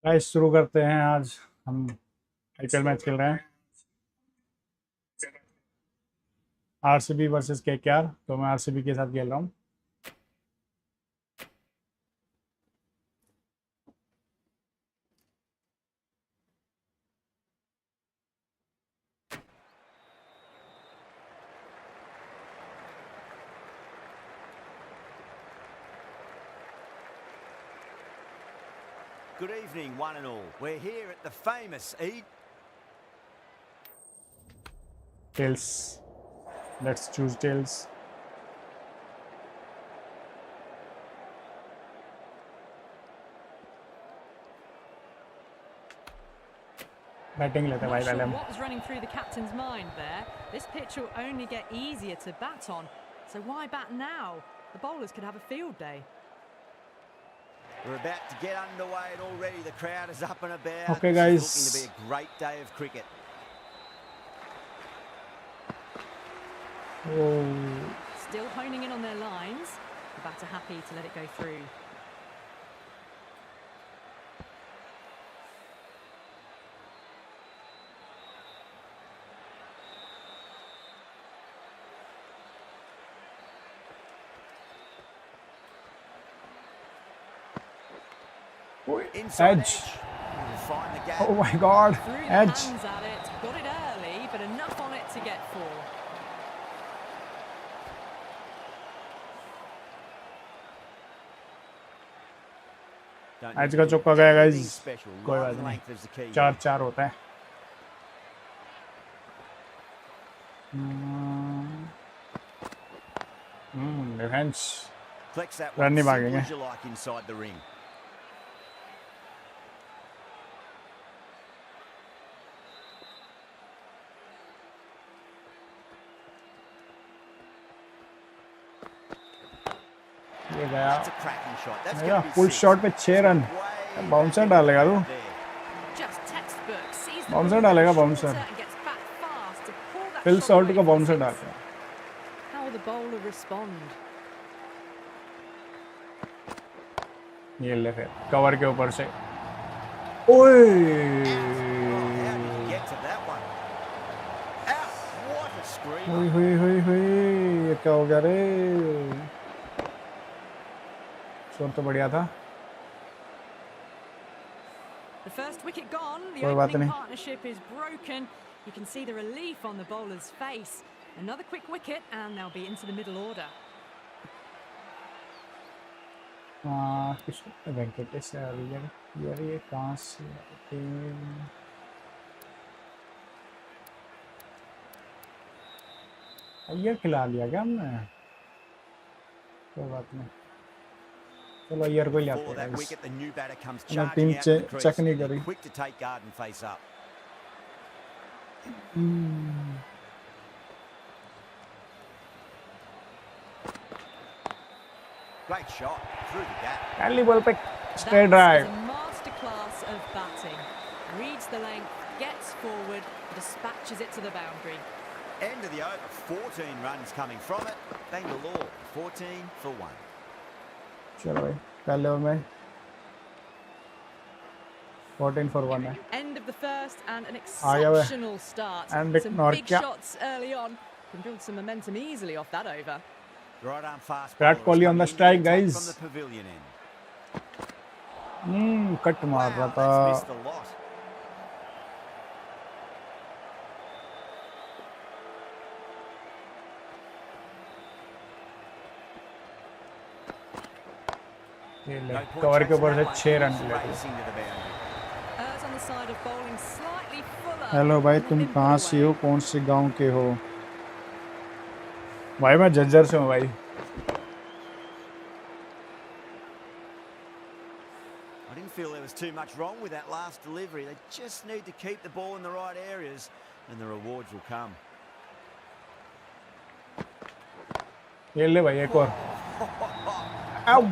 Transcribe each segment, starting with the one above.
Guys शुरू करते हैं। आज हम आईपीएल मैच खेल रहे हैं, आरसीबी वर्सेस केकेआर। तो मैं आरसीबी के साथ खेल रहा हूँ। Good evening, one and all. We're here at the famous Tails. Let's choose tails. Batting लेते हैं भाई पहले हम। What was running through the captain's mind there? This pitch will only get easier to bat on. So why bat now? The bowlers could have a field day. We're about to get underway and already the crowd is up and about. Okay, guys. It's looking to be a great day of cricket. Oh. Still honing in on their lines. The batter happy to let it go through. Edge. Oh my God, edge. Hands at it, got it early, but enough on it to get four. आज का चौका गया guys, कोई बात नहीं, 4-4 होता है। Defence run नहीं भागेंगे। ये गया फुल शॉट पे 6 रन। बाउंसर डालेगा तू, बाउंसर डालेगा, बाउंसर फिल शॉट का बाउंसर डालेगा। ये ले फिर कवर के ऊपर से। ओए हुई हुई हुई हुई, ये क्या हो गया रे? शॉट तो बढ़िया था। The first wicket gone, the opening partnership is broken. You can see the relief on the bowler's face. Another quick wicket and they'll be into the middle order. Venkatesh यार ये कहाँ से ये खिला लिया क्या हमने? कोई बात नहीं, चलो यार कोई लाते हैं। टीम चेक नहीं करी। Great shot through the gap. Early ball पे straight drive. Masterclass of batting. Reads the length, gets forward, dispatches it to the boundary. End of the over, 14 runs coming from it. Bangalore 14 for 1. चलो भाई पहले over में 14 for 1 है। End of the first and an exceptional start. And some big shots early on. Can build some momentum easily off that over. Right arm fast. Virat Kohli on the strike, guys. From the pavilion end. Cut मार रहा था। Cover के ऊपर से 6 run मिले। Hello भाई, तुम कहाँ से हो, कौन से गांव के हो? भाई मैं झज्जर से हूँ भाई। I didn't feel there was too much wrong with that last delivery. They just need to keep the ball in the right areas and the rewards will come. ये ले भाई एक और।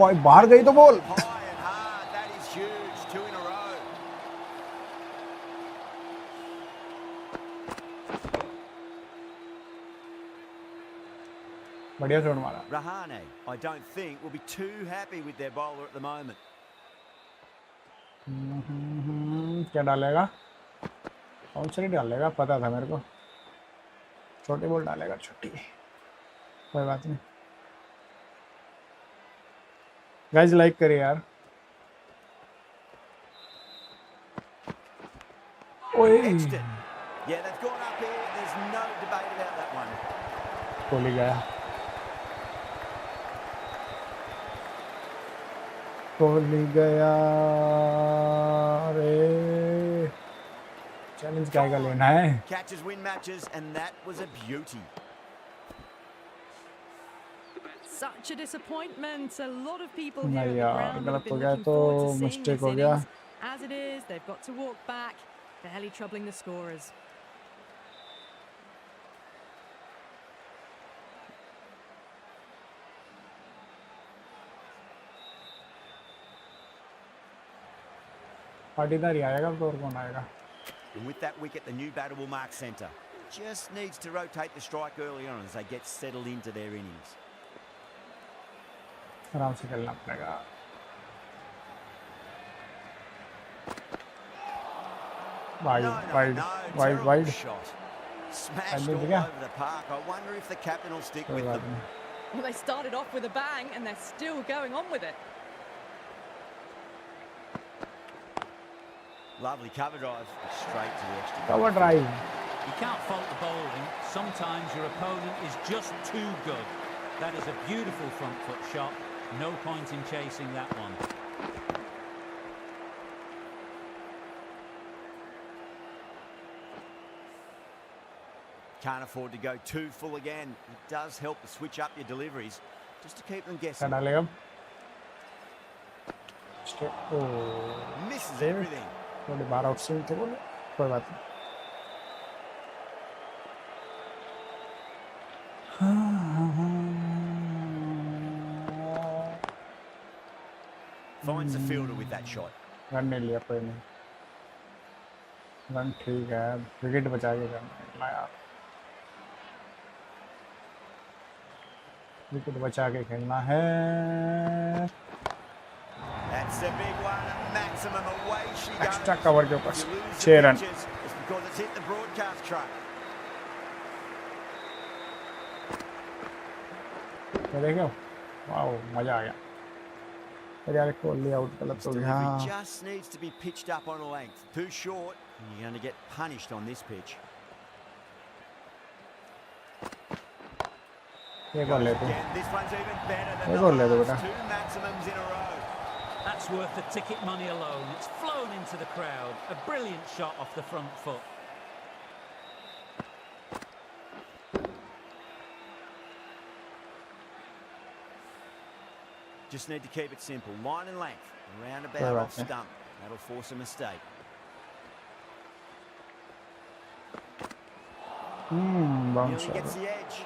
भाई बाहर गई तो बॉल। बढ़िया शॉट मारा। Rahane, I don't think, will be too happy with their bowler at the moment. क्या डालेगा? बाउंसर ही डालेगा, पता था मेरे को। छोटी बॉल डालेगा, छोटी। कोई बात नहीं। गाइस लाइक करिए यार। ओए कोहली गया, कोहली गया रे। चैलेंज क्या का लेना है? Catches win matches and that was a beauty. Such a disappointment. A lot of people here नहीं at the यार, ground would have गलत हो been गया looking तो forward to seeing mistake this हो गया। innings. As it is, they've got to walk back, barely troubling the scorers. Patidar ही आएगा तो और कौन आएगा? And with that wicket, the new batter will mark centre. Just needs to rotate the strike early on as they get settled into their innings. आराम से खेलना पड़ेगा। Wide Shot. Smashed all over the park. I wonder if the captain will stick with them. Well, they started off with a bang and they're still going on with it. Lovely cover drive, straight to the extra. Cover drive. You can't fault the bowling. Sometimes your opponent is just too good. That is a beautiful front foot shot. No point in chasing that one. Can't afford to go too full again. It does help to switch up your deliveries, just to keep them guessing. Misses everything. थोड़ी बार out swing थे बोले, कोई बात नहीं। Finds the fielder with that shot. Run नहीं लिया, कोई नहीं। रन ठीक है, विकेट बचा के करना यार। विकेट बचा के खेलना है। That's a big one, a maximum away she goes. Extra cover के ऊपर 6 run. It's because it's hit the broadcast truck. देखो, वाओ, मजा आ गया। अरे यार कोहली आउट गलत हो गया। Delivery just needs to be pitched up on a length. Too short, and you're going to get punished on this pitch. ये कर ले तू। This one's even better than ये the कर ले तू last बेटा। 2 maximums in a row. That's worth the ticket money alone. It's flown into the crowd. A brilliant shot off the front foot. Just need to keep it simple. Line and length. Around about off stump. That'll force a mistake. Nearly gets the edge.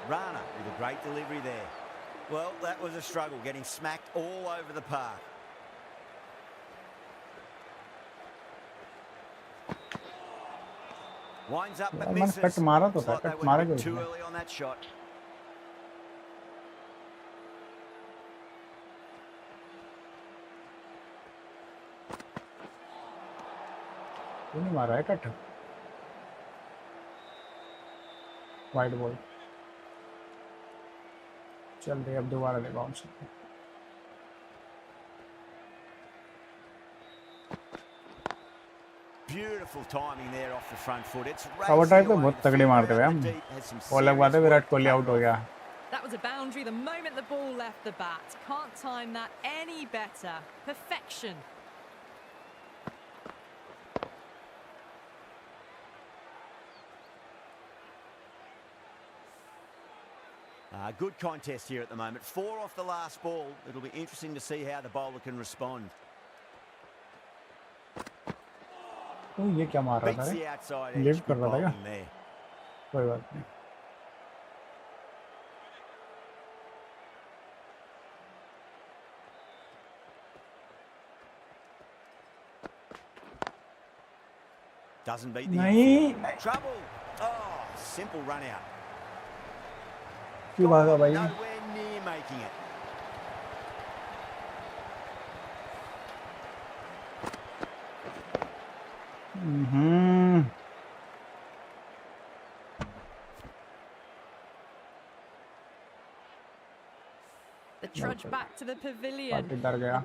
Rahane with a great delivery there. Well, that was a struggle, getting smacked all over the park. Winds up but misses. Cut मारा तो था, Looks like cut they मारा went a bit क्यों too उसने? early on that shot. क्यों नहीं मारा है कट? वाइड बॉल चल रही, अब दोबारा ले bounce. Beautiful timing there off the front foot. It's cover drive पे बहुत तगड़ी मारते हुए हम। वो अलग बात है, विराट कोहली आउट हो गया। That was a boundary the moment the ball left the bat. Can't time that any better. Perfection. Good contest here at the moment. 4 off the last ball. It'll be interesting to see how the bowler can respond. तो ये क्या मार रहा Beats था the रे? outside Live edge. कर Good रहा था क्या? bowling there. कोई बात नहीं। Doesn't beat the नहीं, infield. Trouble. Oh, simple run out. क्यों भागा भाई? Nowhere near making it. The trudge back to the pavilion. A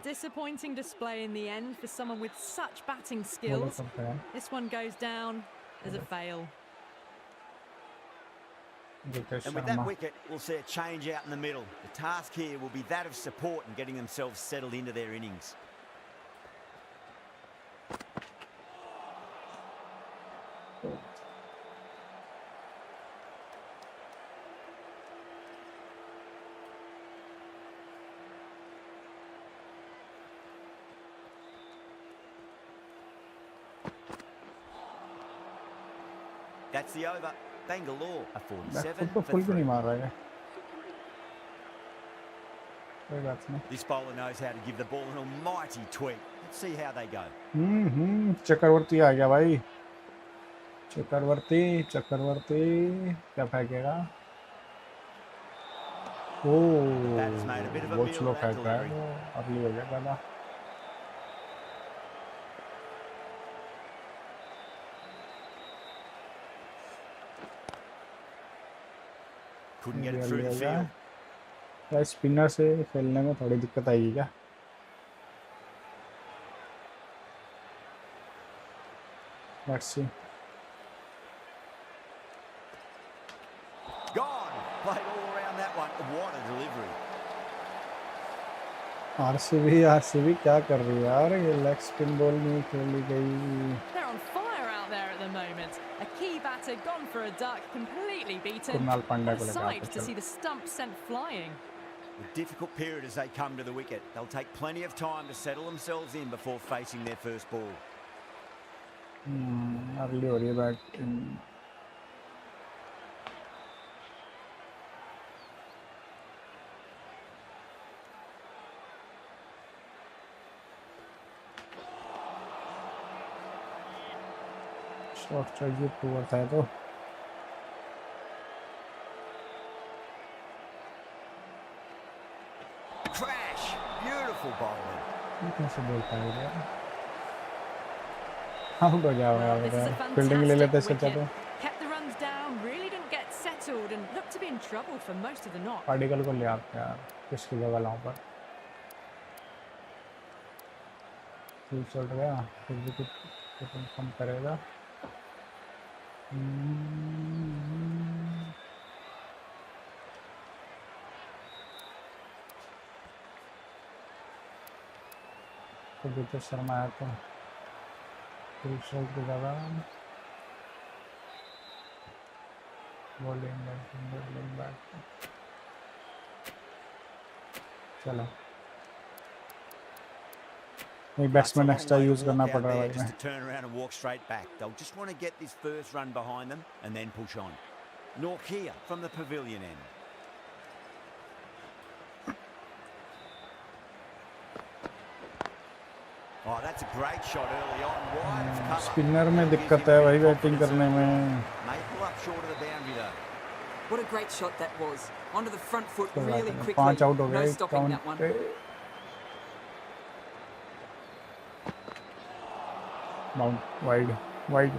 disappointing display in the end for someone with such batting skills. This one goes down as a fail. And with that wicket, we'll see a change out in the middle. The task here will be that of support and getting themselves settled into their innings. That's the over. Bangalore, a 47 for 3. This bowler knows how to give the ball an almighty tweak. Let's see how they go. चक्रवर्ती आ गया भाई. चक्रवर्ती क्या फेंकेगा? बहुत slow फेंक रहा है वो. अगली हो गया गाना. Couldn't get it through the field. क्या स्पिनर से खेलने में थोड़ी दिक्कत आएगी क्या? Let's see. Gone. Played all around that one. What a delivery. RCB क्या कर रही है यार? ये लेग स्पिन बॉल नहीं खेली गई. They're on fire out there at the moment. A key batter gone for a duck, completely beaten. What a sight to see the stump sent flying. A difficult period as they come to the wicket. They'll take plenty of time to settle themselves in before facing their first ball. Early हो रही है bat. Shot चाहिए पूरा था तो. Crash. Beautiful bowling. कैसे बोल पाएगा? आउट हो जाएगा. फील्डिंग ले लेते सोचा तो. Kept the runs down, really didn't get settled and looked to be in trouble for most of the knock. Particle को ले आते यार. किसकी जगह लाऊं पर? फुल शॉट गया. फिर भी कुछ कम करेगा. तो शर्मा आया तो फुल शॉट की जगह बॉलिंग बैट. चलो एक बैट्समैन एक्स्ट्रा यूज करना पड़ रहा है. Just to turn around and walk straight back. They'll just want to get this first run behind them and then push on. Norkia from the pavilion end. Oh, that's a great shot early on. Wide of cover. Spinner में दिक्कत है भाई batting करने में. May pull up short of the boundary though. What a great shot that was. Onto the front foot really quickly. 5 out हो No गए. stopping that one. Mount wide. Wide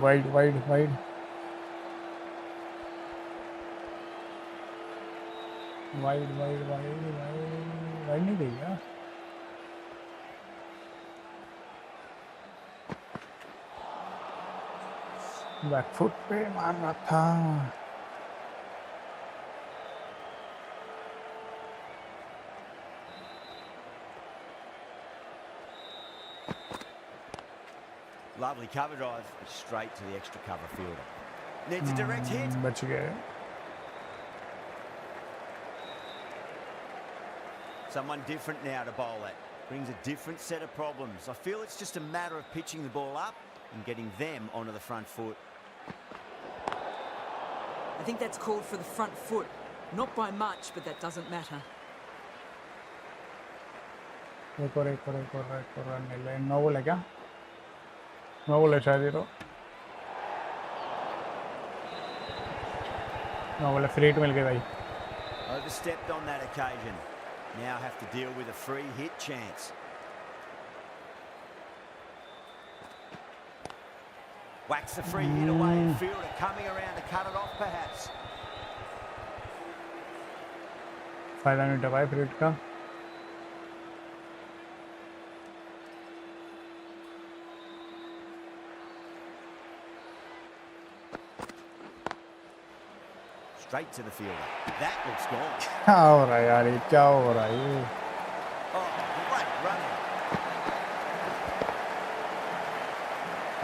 नहीं देगा. बैक फुट पे मारना था. Lovely cover drive straight to the extra cover fielder. Needs a direct hit. बच गए. Someone different now to bowl at. Brings a different set of problems. I feel it's just a matter of pitching the ball up and getting them onto the front foot. I think that's called for the front foot. Not by much, but that doesn't matter. एक और मिले. 9 बोले क्या? 9 बोले शायद ये तो. 9 बोले फ्री हिट मिल गई भाई. Overstepped on that occasion. Now have to deal with a free hit chance. Whacks the free hit away. Fielder coming around to cut it off, perhaps. फायदा नहीं उठा पाए फ्रिट का. Straight to the fielder. That looks gone. क्या हो रहा है यार, ये क्या हो रहा है ये? Oh, great running.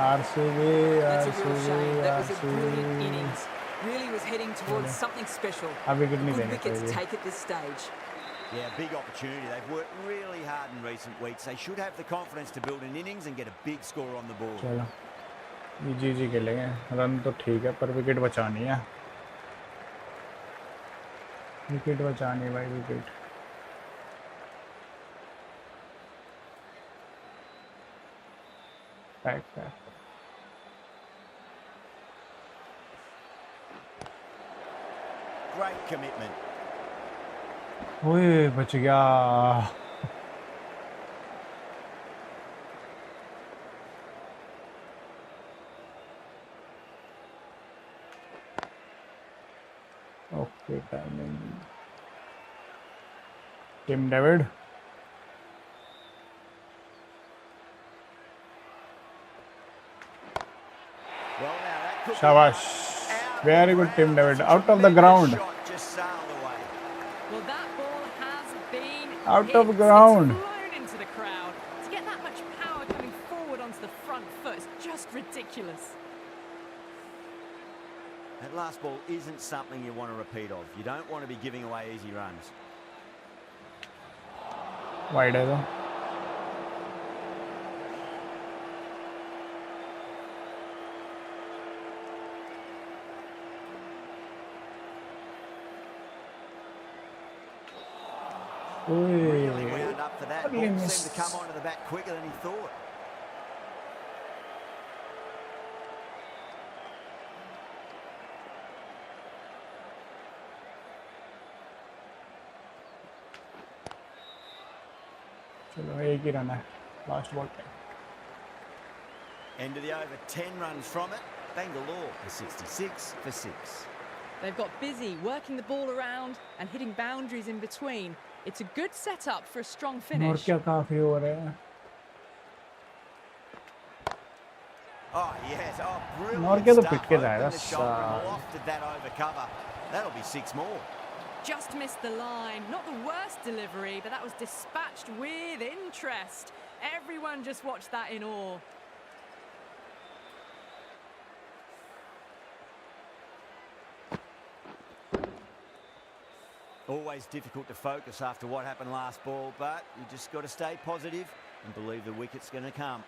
RCB, That's a real shame. That was a brilliant RCB. innings. Really was heading towards something special. अब विकेट नहीं Good देंगे wicket to कोई भी. take at this stage. Yeah, big opportunity. They've worked really hard in recent weeks. They should have the confidence to build an innings and get a big score on the board. चलो जी खेलेंगे. Run तो ठीक है पर wicket बचानी है. Wicket बचानी भाई, विकेट. बैक. Great commitment. ओए बच गया. Okay timing. Tim David. Well, now that could शाबाश. Very good Tim David. Out of the ground. shot just sailed away. Well, that ball has been Out of hit. ground. It's flown into the crowd. To get that much power coming forward onto the front foot is just ridiculous. That last ball isn't something you want to repeat of. You don't want to be giving away easy runs. Wide है तो. Really wound up for that. Totally Ball missed. seemed to come onto the bat quicker than he thought. चलो एक ही run है last ball पे. End of the over, 10 runs from it. Bangalore for 66 for 6. They've got busy working the ball around and hitting boundaries in between. It's a good setup for a strong और finish. क्या काफी हो रहा है. Oh, yes. Oh, और brilliant क्या तो stuff. पिट के Opened जाएगा the shoulder and साला. lofted that over cover. That'll be 6 more. Just missed the line. Not the worst delivery, but that was dispatched with interest. Everyone just watched that in awe. Always difficult to focus after what happened last ball, but you just got to stay positive and believe the wicket's going to come.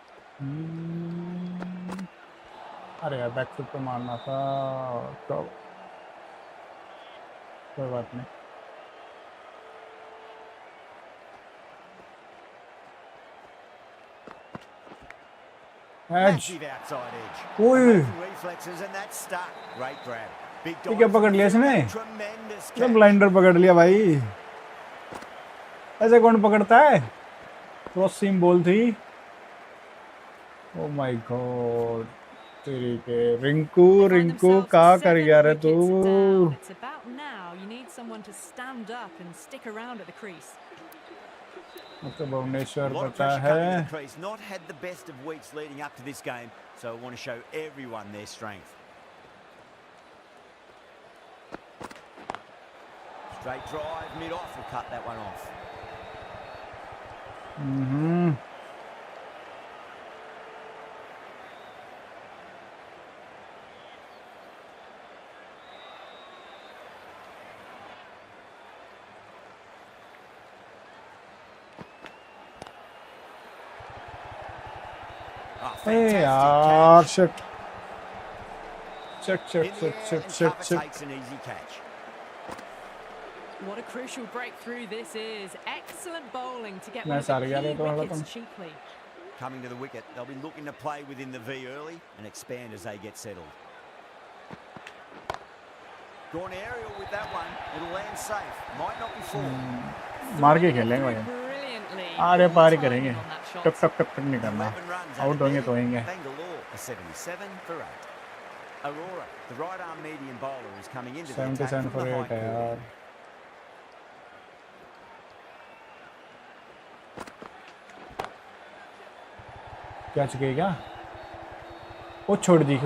अरे यार back foot पे मारना था तो कोई बात नहीं. As. Massive outside edge. Oi. Amazing reflexes and that's stuck. Great grab. Big ये dive क्या from पकड़ लिया इसने? Tremendous मतलब catch. ब्लाइंडर पकड़ लिया भाई. ऐसे कौन पकड़ता है? क्रॉस सीम बॉल थी. Oh my God. तेरी के रिंकू क्या कर गया रे तू? It's about now. You need someone to stand up and stick around at the crease. मतलब A भुवनेश्वर lot of पता pressure coming है. to the crease. Not had the best of weeks leading up to this game, so I want to show everyone their strength. Straight drive, mid-off, will cut that one off. Oh, A fantastic यार catch. Shit. Shit In the air and cover takes an easy catch. What a crucial breakthrough this is. Excellent bowling to get मैं one of सार the गया रे key तो हड़ा wickets तुम. cheaply. Coming to the wicket, they'll be looking to play within the V early and expand as they get settled. Gone aerial with that one. It'll land safe. Might not be full. मार के खेलेंगे भाई. Brilliantly. आरे पार ही Good करेंगे. timing on that shot. टक टक टक टक नहीं करना. 11 runs. आउट and होंगे there, तो होंगे. Bangalore A 77 for 8. Aurora, the right arm medium bowler, is coming into the attack 77 from for the 8 high है court. यार. क्या चुके क्या? ओ छोड़ दी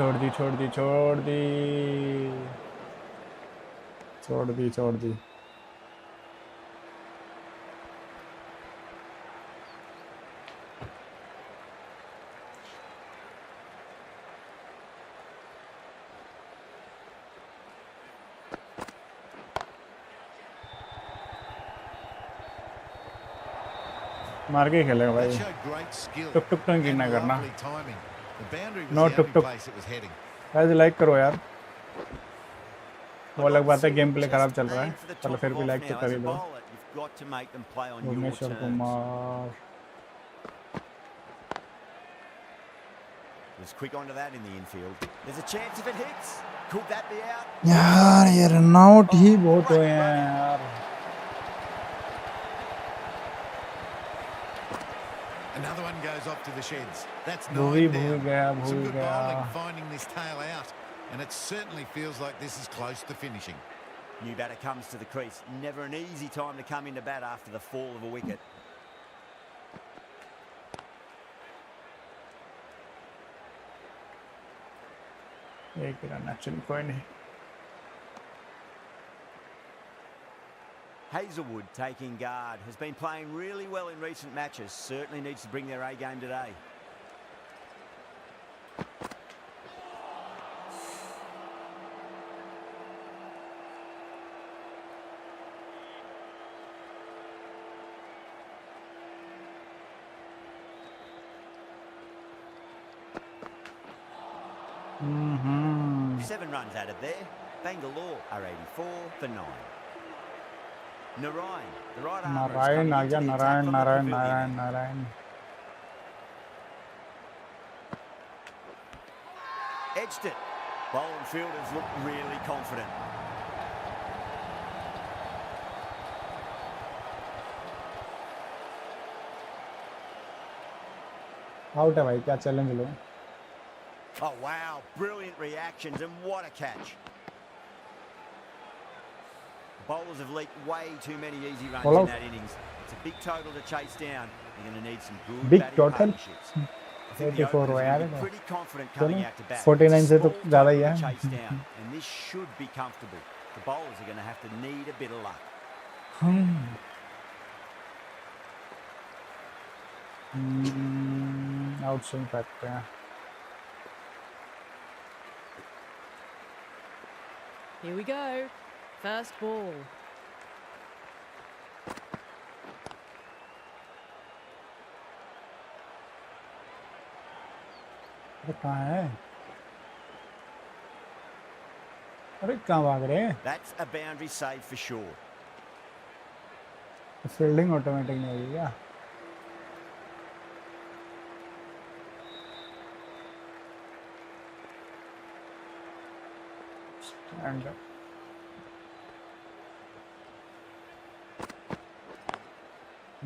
मार के खेलेगा भाई. टुक टुक टंग गिरना करना. नो टुक टुक. गाइस लाइक करो यार. वो अलग बात है गेम प्ले खराब चल रहा है पर फिर भी लाइक तो कर ही दो. Bhuvneshwar Kumar. Was quick onto that in the infield. There's a chance if it hits. Could that be out? यार ये रन आउट ही बहुत हुए हैं यार. Another one goes off to the sheds. That's भूल 9 down. गया. Some good bowling finding this tail out, and it certainly feels like this is close to finishing. New batter comes to the crease. Never an easy time to come into bat after the fall of a wicket. एक run actually कोई नहीं. Hazelwood taking guard. Has been playing really well in recent matches. Certainly needs to bring their A game today. Hmm. 7 runs added there. Bangalore are 84 for 9. Narine, the right arm. Narayan आ गया. Narayan. Edged it. Bowling fielders look really confident. Out है भाई. क्या challenge low. Oh wow, brilliant reactions and what a catch. Bowlers have leaked way too many easy runs in that innings. It's a big total to chase down. They're going to need some good Big batting total? partnerships. I think the 84 openers यार will be है. pretty confident coming out to bat. 49 से तो Small ज़्यादा ही total है. to chase down, and this should be comfortable. The bowlers are going to have to need a bit of luck. Out swing करते हैं. Here we go. First ball. अरे कहाँ है? अरे कहाँ भाग रहे हैं? That's a boundary save for sure. Fielding automatic नहीं होगी क्या? And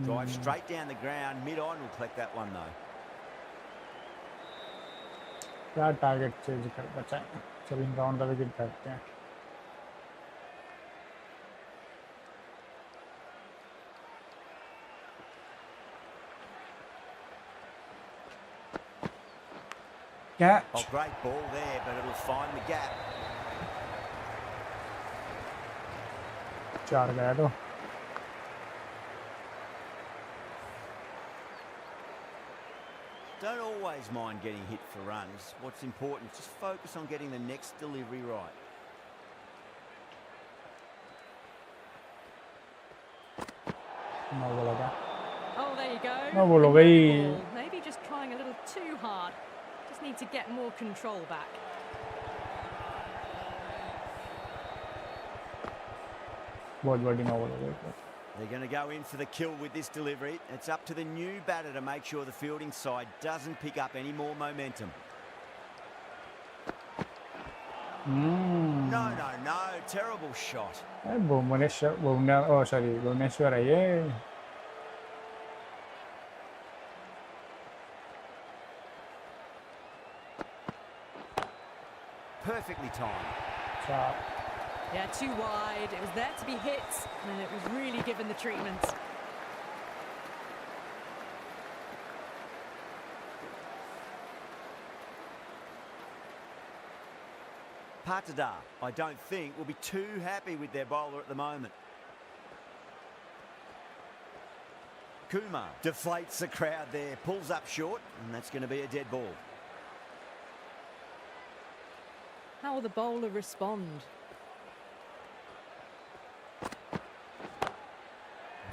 Drive straight down the ground. Mid-on will collect that one though. क्या टारगेट चेंज कर बचा है. चलिए राउंड का विकेट करते हैं. Catch. Oh, great ball there, but it'll find the gap. 4 गया तो. Don't always mind getting hit for runs. What's important is just focus on getting the next delivery right. No बोला क्या? Oh, there you go. No बोलो भाई. Maybe just trying a little too hard. Just need to get more control back. बहुत बड़ी no बोलो भाई. They're going to go in for the kill with this delivery. It's up to the new batter to make sure the fielding side doesn't pick up any more momentum. No. Terrible shot. Bhubaneswar है ये. Perfectly timed. Yeah, too wide. It was there to be hit, and it was really given the treatment. Patada, I don't think, will be too happy with their bowler at the moment. Kumar deflates the crowd there, pulls up short, and that's going to be a dead ball. How will the bowler respond?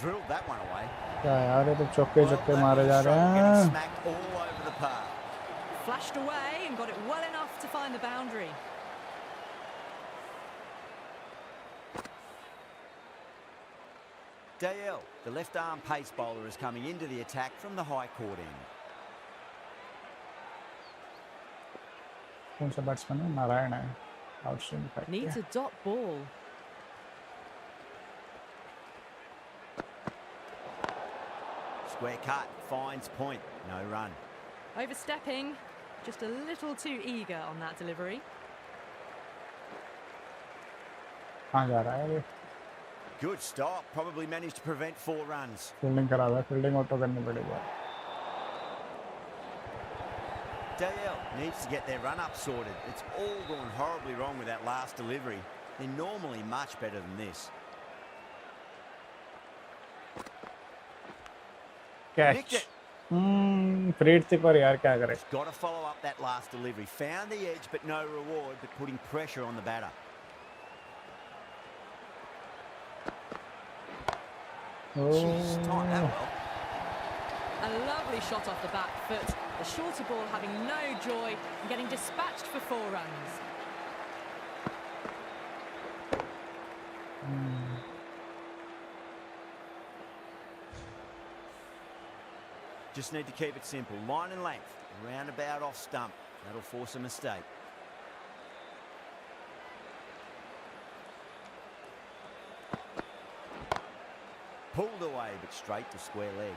Drilled that one away. क्या यार ये तो चौके मारे जा रहे हैं. Smacked all over the park. Flashed away and got it well enough to find the boundary. Dale, the left-arm pace bowler, is coming into the attack from the high court end. कौन सा batsman है? नारायण है. Outstanding fight. Needs a dot ball. Square cut, finds point, no run. Overstepping, just a little too eager on that delivery. कहाँ जा रहा है ये? Good stop, probably managed to prevent 4 runs. Fielding करा हुआ है. फील्डिंग ऑटो करनी पड़ेगी. Dale needs to get their run-up sorted. It's all gone horribly wrong with that last delivery. They're normally much better than this. Catch. Freight से पर यार क्या करे? Got to follow up that last delivery. Found the edge, but no reward, but putting pressure on the batter. She's timed that well. A lovely shot off the back foot. The shorter ball having no joy and getting dispatched for 4 runs. Just need to keep it simple. Line and length. Roundabout off stump. That'll force a mistake. Pulled away, but straight to square leg.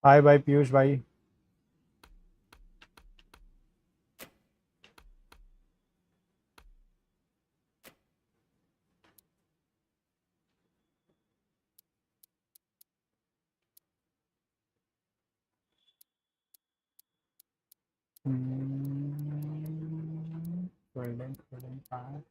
हाय भाई पीयूष भाई. Fielding fine.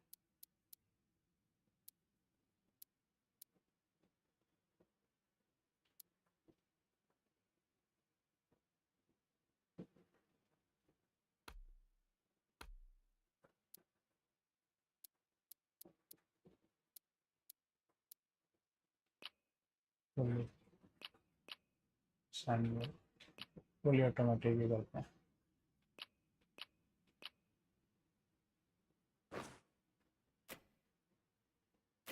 fully automatic ही करते हैं.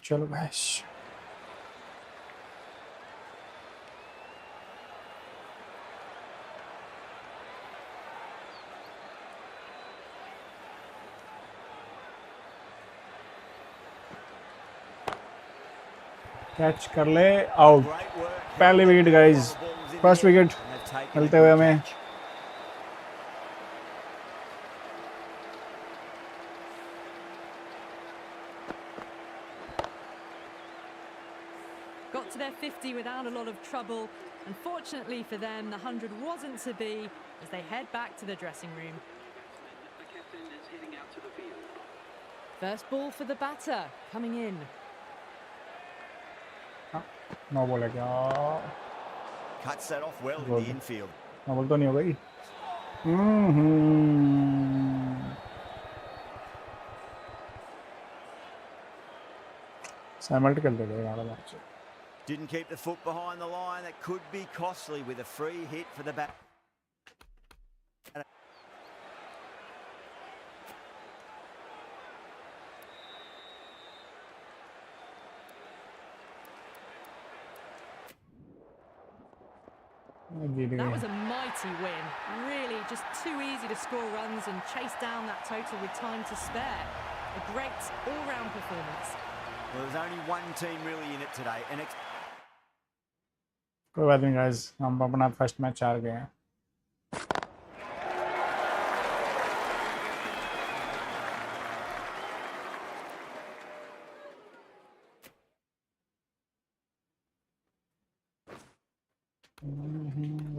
चलो guys. Catch कर ले. Out. पहले wicket guys. First wicket मिलते हुए हमें. Got to their 50 without a lot of trouble. Unfortunately for them, the 100 wasn't to be as they head back to the dressing room. The captain is heading out to the field. First ball for the batter, coming in. No ball है क्या? Cuts that off well in the infield. No ball तो नहीं हो गई. Simultaneously कर देगा यार match. Didn't keep the foot behind the line. That could be costly with a free hit for the bat. That was a mighty win. Really just too easy to score runs and chase down that total with time to spare. A great all-round performance. Well, there's only one team really in it today. And कोई बात नहीं guys, हम अपना first match हार गए हैं.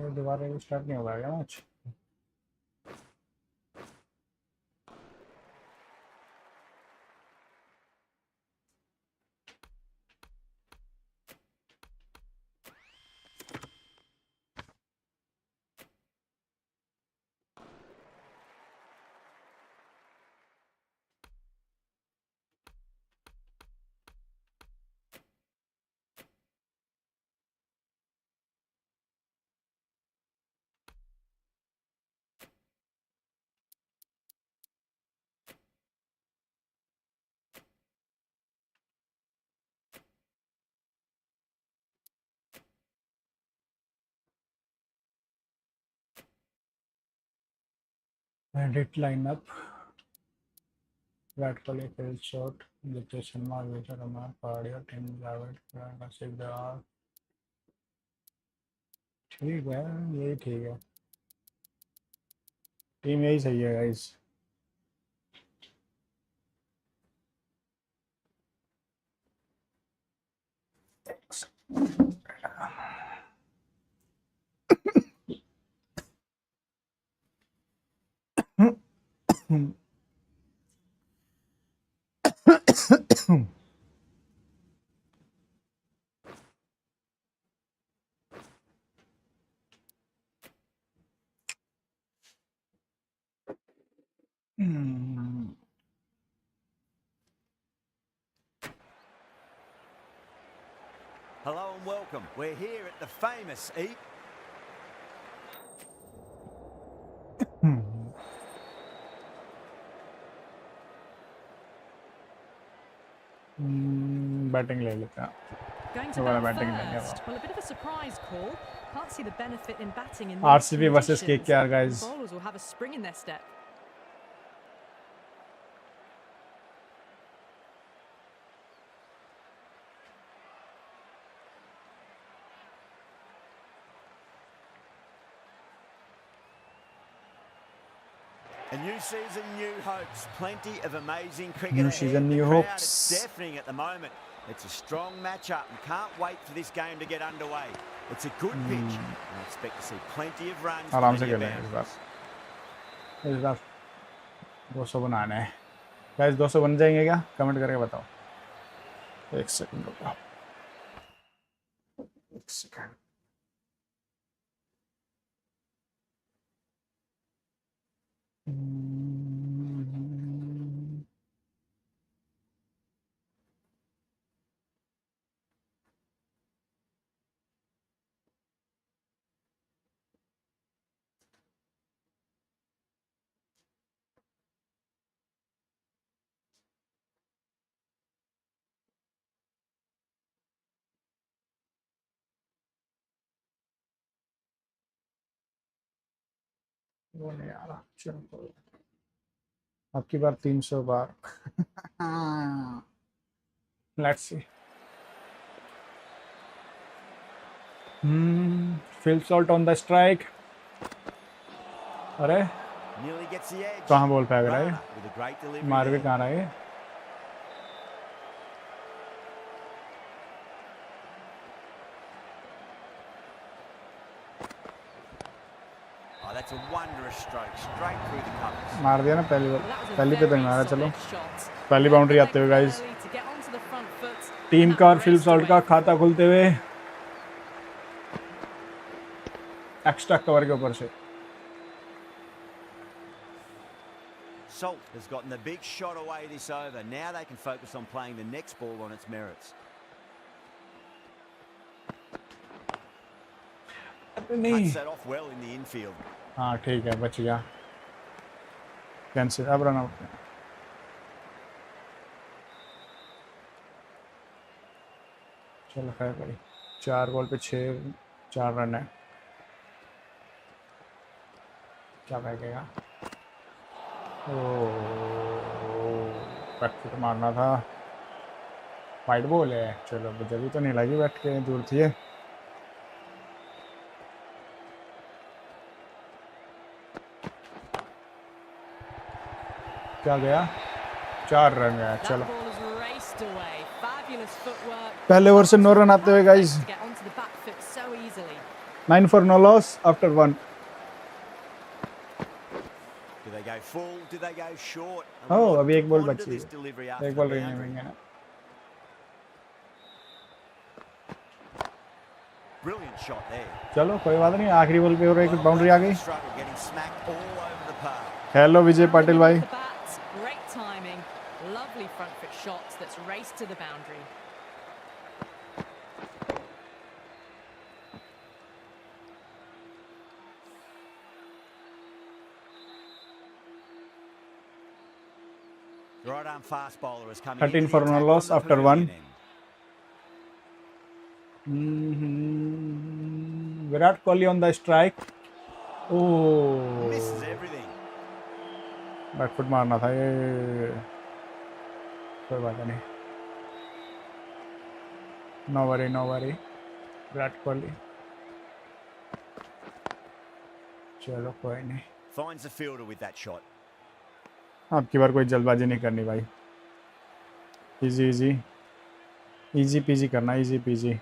ये दोबारा स्टार्ट नहीं होगा क्या match? Edit lineup. Virat Kohli field shot. Jitesh Sharma, Vijay Ramar, Padia, Tim Javed, Nashik Dawar. ठीक है, यही ठीक है. टीम यही सही है guys. hello and welcome. We're here at the famous batting ले लेता. Going to bat first. Well, a bit of a surprise call. Can't see the benefit in batting in RCB versus KKR guys. The bowlers will have a spring in their step. A new season, new hopes. Plenty of amazing cricket New ahead. season, new the crowd hopes. is deafening at the moment. It's a strong matchup and can't wait for this game to get underway. It's a good pitch. And I expect to see plenty of runs. आराम से plenty of खेलेंगे इस बार. bounces. इस बार 200 बनाने हैं. Guys 200 बन जाएंगे क्या? कमेंट करके बताओ. एक सेकंड रुको. एक सेकंड. वो नहीं आ रहा. चलो आपकी बार 300 बार. Let's see. Field salt on the strike. अरे Nearly gets the edge. कहाँ बॉल फेंक रहा है? With a great delivery मार भी there. कहाँ रहा है? that's a wonderous stroke, straight through the covers. मार दिया ना पहली पे तो नहीं मारा. चलो पहली बाउंड्री आते हुए गाइस. टीम का और फिल्म सॉल्ट का खाता खुलते हुए एक्स्ट्रा कवर के ऊपर से. Salt has gotten the big shot away this over. Now they can focus on playing the next ball on its merits. Cuts that off well in the infield. हाँ ठीक है, बच गया. कैंसिल. अब run out. चलो खैर भाई, 4 ball पे 4 रन है. क्या बहेगा? बैट मारना था. वाइड बॉल है. चलो जल्दी तो नहीं लगी, बैठ के दूर थी. क्या गया? 4 रन गया. चलो पहले ओवर से 9 रन आते हुए guys. 9 for no loss after 1. Do they go full? Do they go short? Oh, अभी एक बॉल बची है. एक बॉल रिमेनिंग है. Brilliant shot there. चलो कोई बात नहीं, आखिरी बॉल पे और एक बाउंड्री आ गई. हेलो विजय पाटिल भाई. Great timing, lovely front foot shots that's raced to the boundary. Right arm fast bowler is coming. 13 for no loss after 1. Virat Kohli on the strike. Oh, misses everything. Back foot मारना था ये. कोई बात नहीं. No worry. Virat Kohli. चलो कोई नहीं. Finds the fielder with that shot. अब की बार कोई जल्दबाजी नहीं करनी भाई. इजी पीजी करना. Easy PG.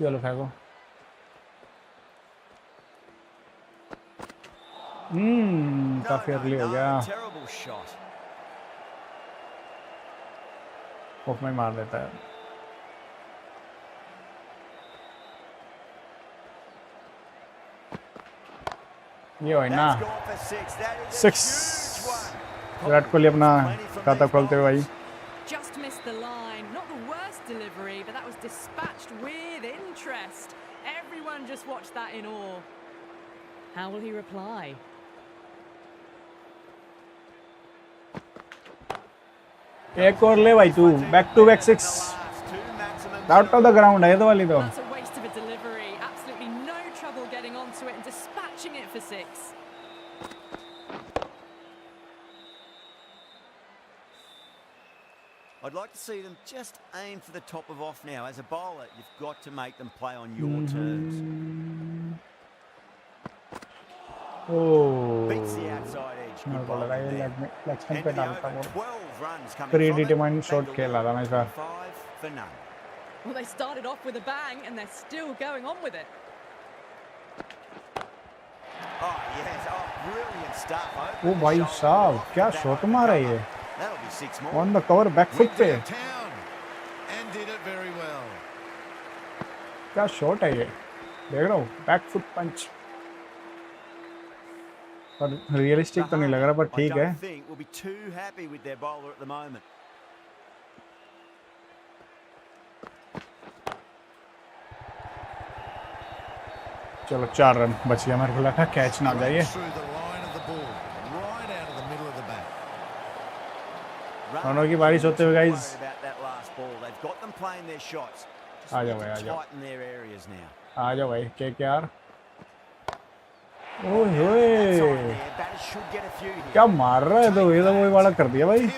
चलो फेंको. काफी अर्ली हो गया. ऑफ में मार देता है. ये हो ना 6. विराट कोहली अपना खाता खोलते हुए भाई. Just missed the line. Not the worst delivery, but that was dispatched with interest. Everyone just watched that in awe. How will he reply? एक और ले भाई तू. Back to back 6. Out of the ground है ये तो वाली तो. That's a waste of a delivery. Absolutely no trouble getting onto it and dispatching it for 6. I'd like to see them just aim for the top of off now. As a bowler, you've got to make them play on your terms. Oh, Beats the outside edge. Good bowling there. Leg पे डालता वो. 12 runs coming Predetermined shot खेला था मैं इसका. 5 for none. Well, they started off with a bang and they're still going on with it. Oh, yes. Oh, brilliant stuff. ओ भाई साहब क्या शॉट मारा ये. That'll be 6 more. On the cover back foot पे. And did it very well. क्या shot है ये. देख रहा हूँ बैक फुट पंच. पर रियलिस्टिक तो नहीं लग रहा, पर ठीक है. I don't think we'll be too happy with their bowler at the moment. चलो 4 रन बच गया. मेरे को लगा कैच ना जाइए. दोनों की बारिश होते हुए गाइस. आ जाओ भाई, आ जाओ भाई. KKR. ओए क्या मार रहा है. तो ये तो वही वाला कर दिया भाई.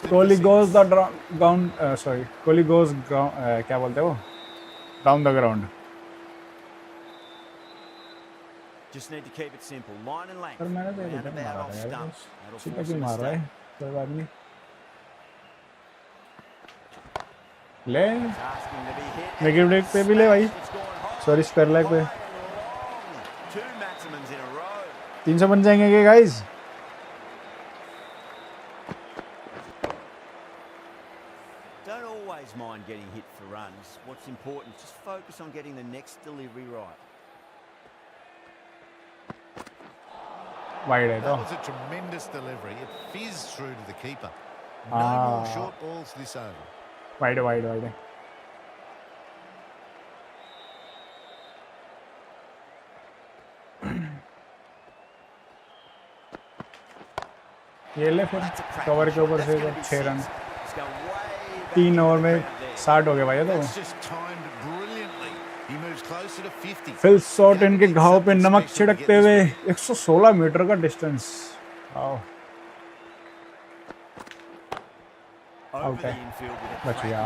Kohli goes the ground. Sorry, Kohli goes क्या बोलते हैं वो, down the ground. Just need to keep it simple. Line and length. पर मैंने तो Round इधर about मारा off था यार. stump. सीधा क्यों मार रहा है. कोई बात नहीं. ले Asking to be hit. Negative पे भी ले भाई. It's gone high. Sorry square leg पे Two maximums in a row. 300 बन जाएंगे क्या guys? Don't always mind getting hit for runs. What's important is just focus on getting the next delivery right. Wide है तो That was a tremendous delivery. It fizzed through to the keeper. No more short balls this over. Wide wide wide ये ले फिर cover के ऊपर से 6 run 3 over में 60 हो गए भाई। तो That's just timed brilliantly. He moves closer to 50. Phil Salt इनके घाव पे नमक छिड़कते हुए 116 मीटर का डिस्टेंस। वाओ आउट है, बच गया।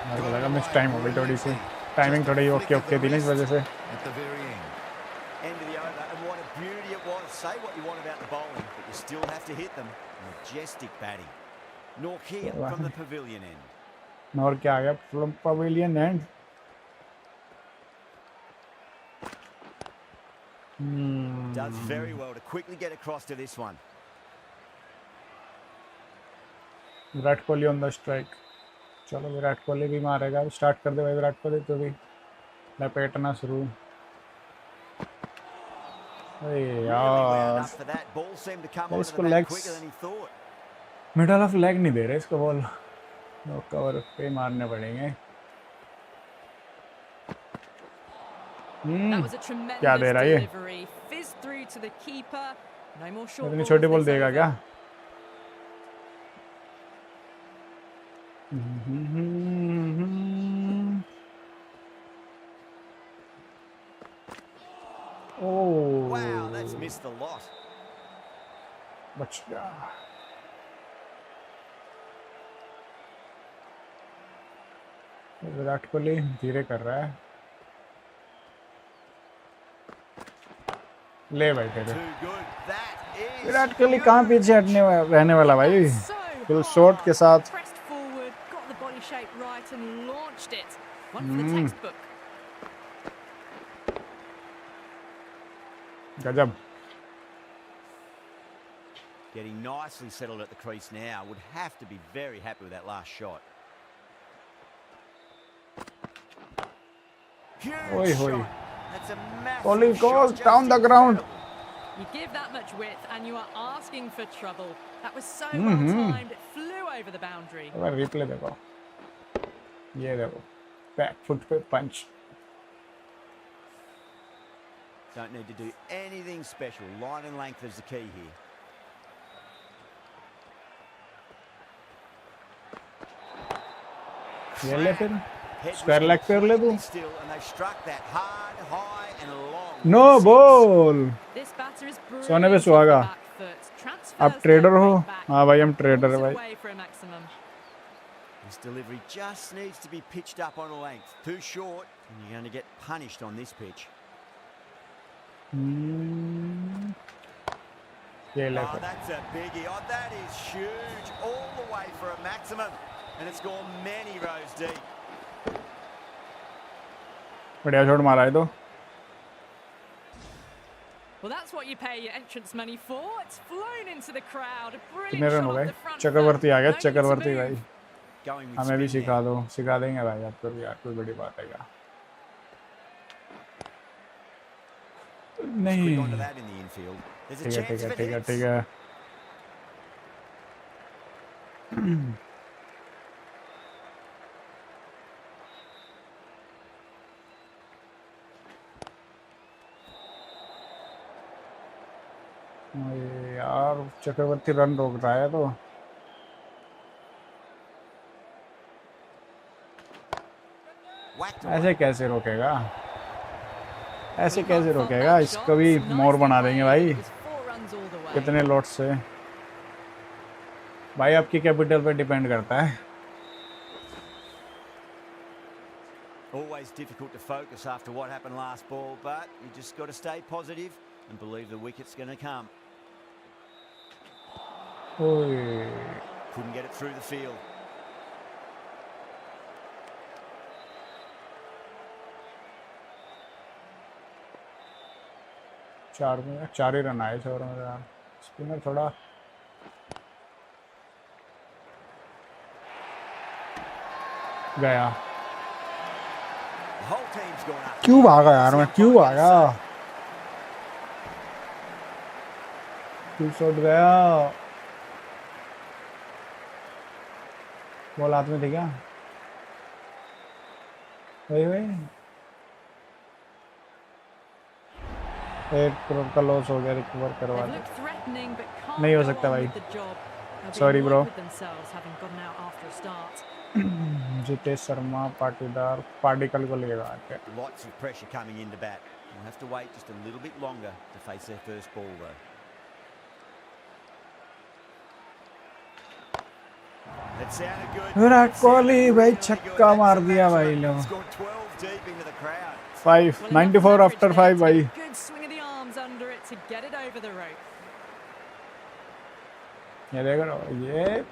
मेरे को लगा मिस टाइम हो गई थोड़ी सी, टाइमिंग थोड़ी ओके ओके थी ना इस वजह से। At the very end. End of the over, and what a beauty it was. Say what you want about the bowling, but you still have to hit them. Majestic batting. Nork here from the pavilion end. और क्या आ गया from pavilion and Does very well to quickly get across to this one. Virat Kohli on the strike. चलो विराट कोहली भी मारेगा, start कर दे भाई विराट कोहली, तो भी लपेटना शुरू। अरे यार इसको लेग्स मिडल ऑफ लेग नहीं दे रहे इसको बॉल, कवर पे मारने पड़ेंगे। क्या दे रहा है ये? इतनी छोटी बॉल देगा क्या? Wow, that's missed a lot. बच गया। विराट कोहली धीरे कर रहा है। ले भाई तेरे विराट कोहली कहाँ पीछे हटने रहने वाला भाई, फुल शॉट के साथ। गजब। Getting nicely settled at the crease now. Would have to be very happy with that last shot. Oi, oi. Kohli goes down the ground. You give that much width and you are asking for trouble. That was so well timed. It flew over the boundary. अब replay देखो, ये देखो, back foot पे punch. Don't need to do anything special. Line and length is the key here. ये ले फिर square leg पे ले तू। No ball. सोने पे सुहागा। आप ट्रेडर हो? हाँ भाई हम ट्रेडर है भाई। This delivery just needs to be pitched up on a length. Too short, and you're going to get punished on this pitch. ये ले Oh, that's a biggie. Oh, that is huge. All the way for a maximum. And it's gone many rows deep. बढ़िया shot मारा है तो। Well, that's what you pay your entrance money for. It's flown into the crowd. कितने run हो गए? चक्रवर्ती आ गया, चक्रवर्ती भाई। हमें भी सिखा दो, सिखा देंगे भाई आपको भी, यार कोई बड़ी बात है क्या? नहीं ठीक है ठीक है ठीक है ठीक है। यार चक्रवर्ती रन रोक रहा है तो ऐसे कैसे रोकेगा, ऐसे कैसे रोकेगा? इसको भी मोर बना देंगे भाई। कितने लॉट से भाई आपकी कैपिटल पे डिपेंड करता है। Always difficult to focus after what happened last ball, but you just got to stay positive and believe the wicket's going to come. Couldn't get it through the field. चार ही run आए इस over में यार। Spinner थोड़ा गया। The whole team's gone up. क्यों भागा यार मैं, क्यों भागा? शॉट गया। बॉल हाथ में थी क्या? वही एक करोड़ का लॉस हो गया, रिकवर करवा दे। नहीं हो सकता भाई, sorry bro. Jitesh Sharma Patidar particle को लेगा आके। Lots of pressure coming into bat. We'll have to wait just a little bit longer to face their first ball though. That sounded good. Virat Kohli भाई छक्का मार दिया भाई लोग। Scored 12 deep into the crowd. 94 after 5 भाई। Good swing of the arms under it to get it over the rope. ये देखो ये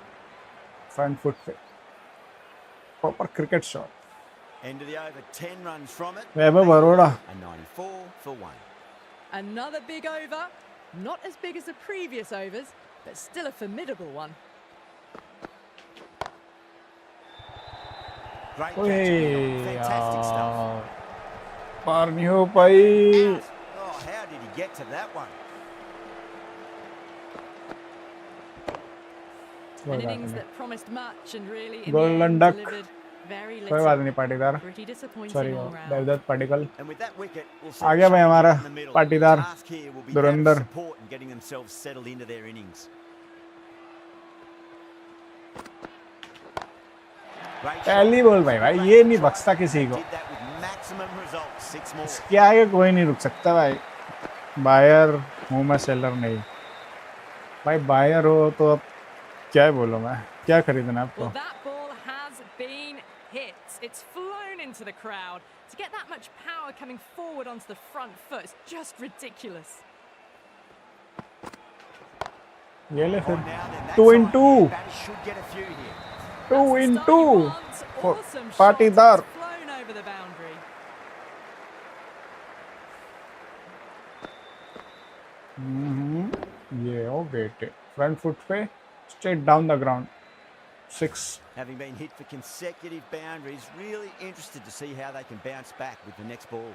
फ्रंट फुट पे proper cricket shot. End of the over, 10 runs from it. Vaibhav Baroda. A 94 for 1. Another big over, not as big as the previous overs, but still a formidable one. Great ओए catch. Fantastic stuff. यार पार नहीं हो पाई। Out. Oh, how did he get to that one? An innings that promised much and really in the Golden end duck. delivered very कोई बात little. नहीं Patidar. Pretty disappointing sorry all round. Devdutt Padikkal. And with that wicket, we'll आ गया भाई हमारा in the middle. Patidar The task here will be Dhurandhar. that support and getting themselves settled into their innings. पहली ball भाई ये नहीं बख्शता किसी को। Did that with maximum results. 6 more. इसके आगे कोई नहीं रुक सकता भाई। बायर हूँ मैं, सेलर नहीं भाई। बायर हो तो अब क्या बोलूं मैं, क्या खरीदना आपको? Well, that ball has been hit. It's flown into the crowd. To get that much power coming forward onto the front foot is just ridiculous. ये ले फिर Oh, now then, that's 2 in on 2 here. Batters should get a few here. 2 That's the in start you 2 want. for Awesome shot. Patidar. It's flown over the boundary. ये हो बेटे front foot पे straight down the ground 6। Having been hit for consecutive boundaries, really interested to see how they can bounce back with the next ball.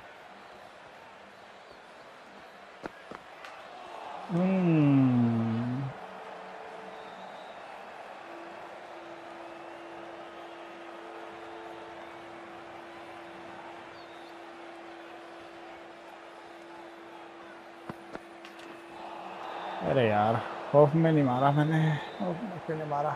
अरे यार of में नहीं मारा मैंने, ऑफ में क्यों नहीं मारा?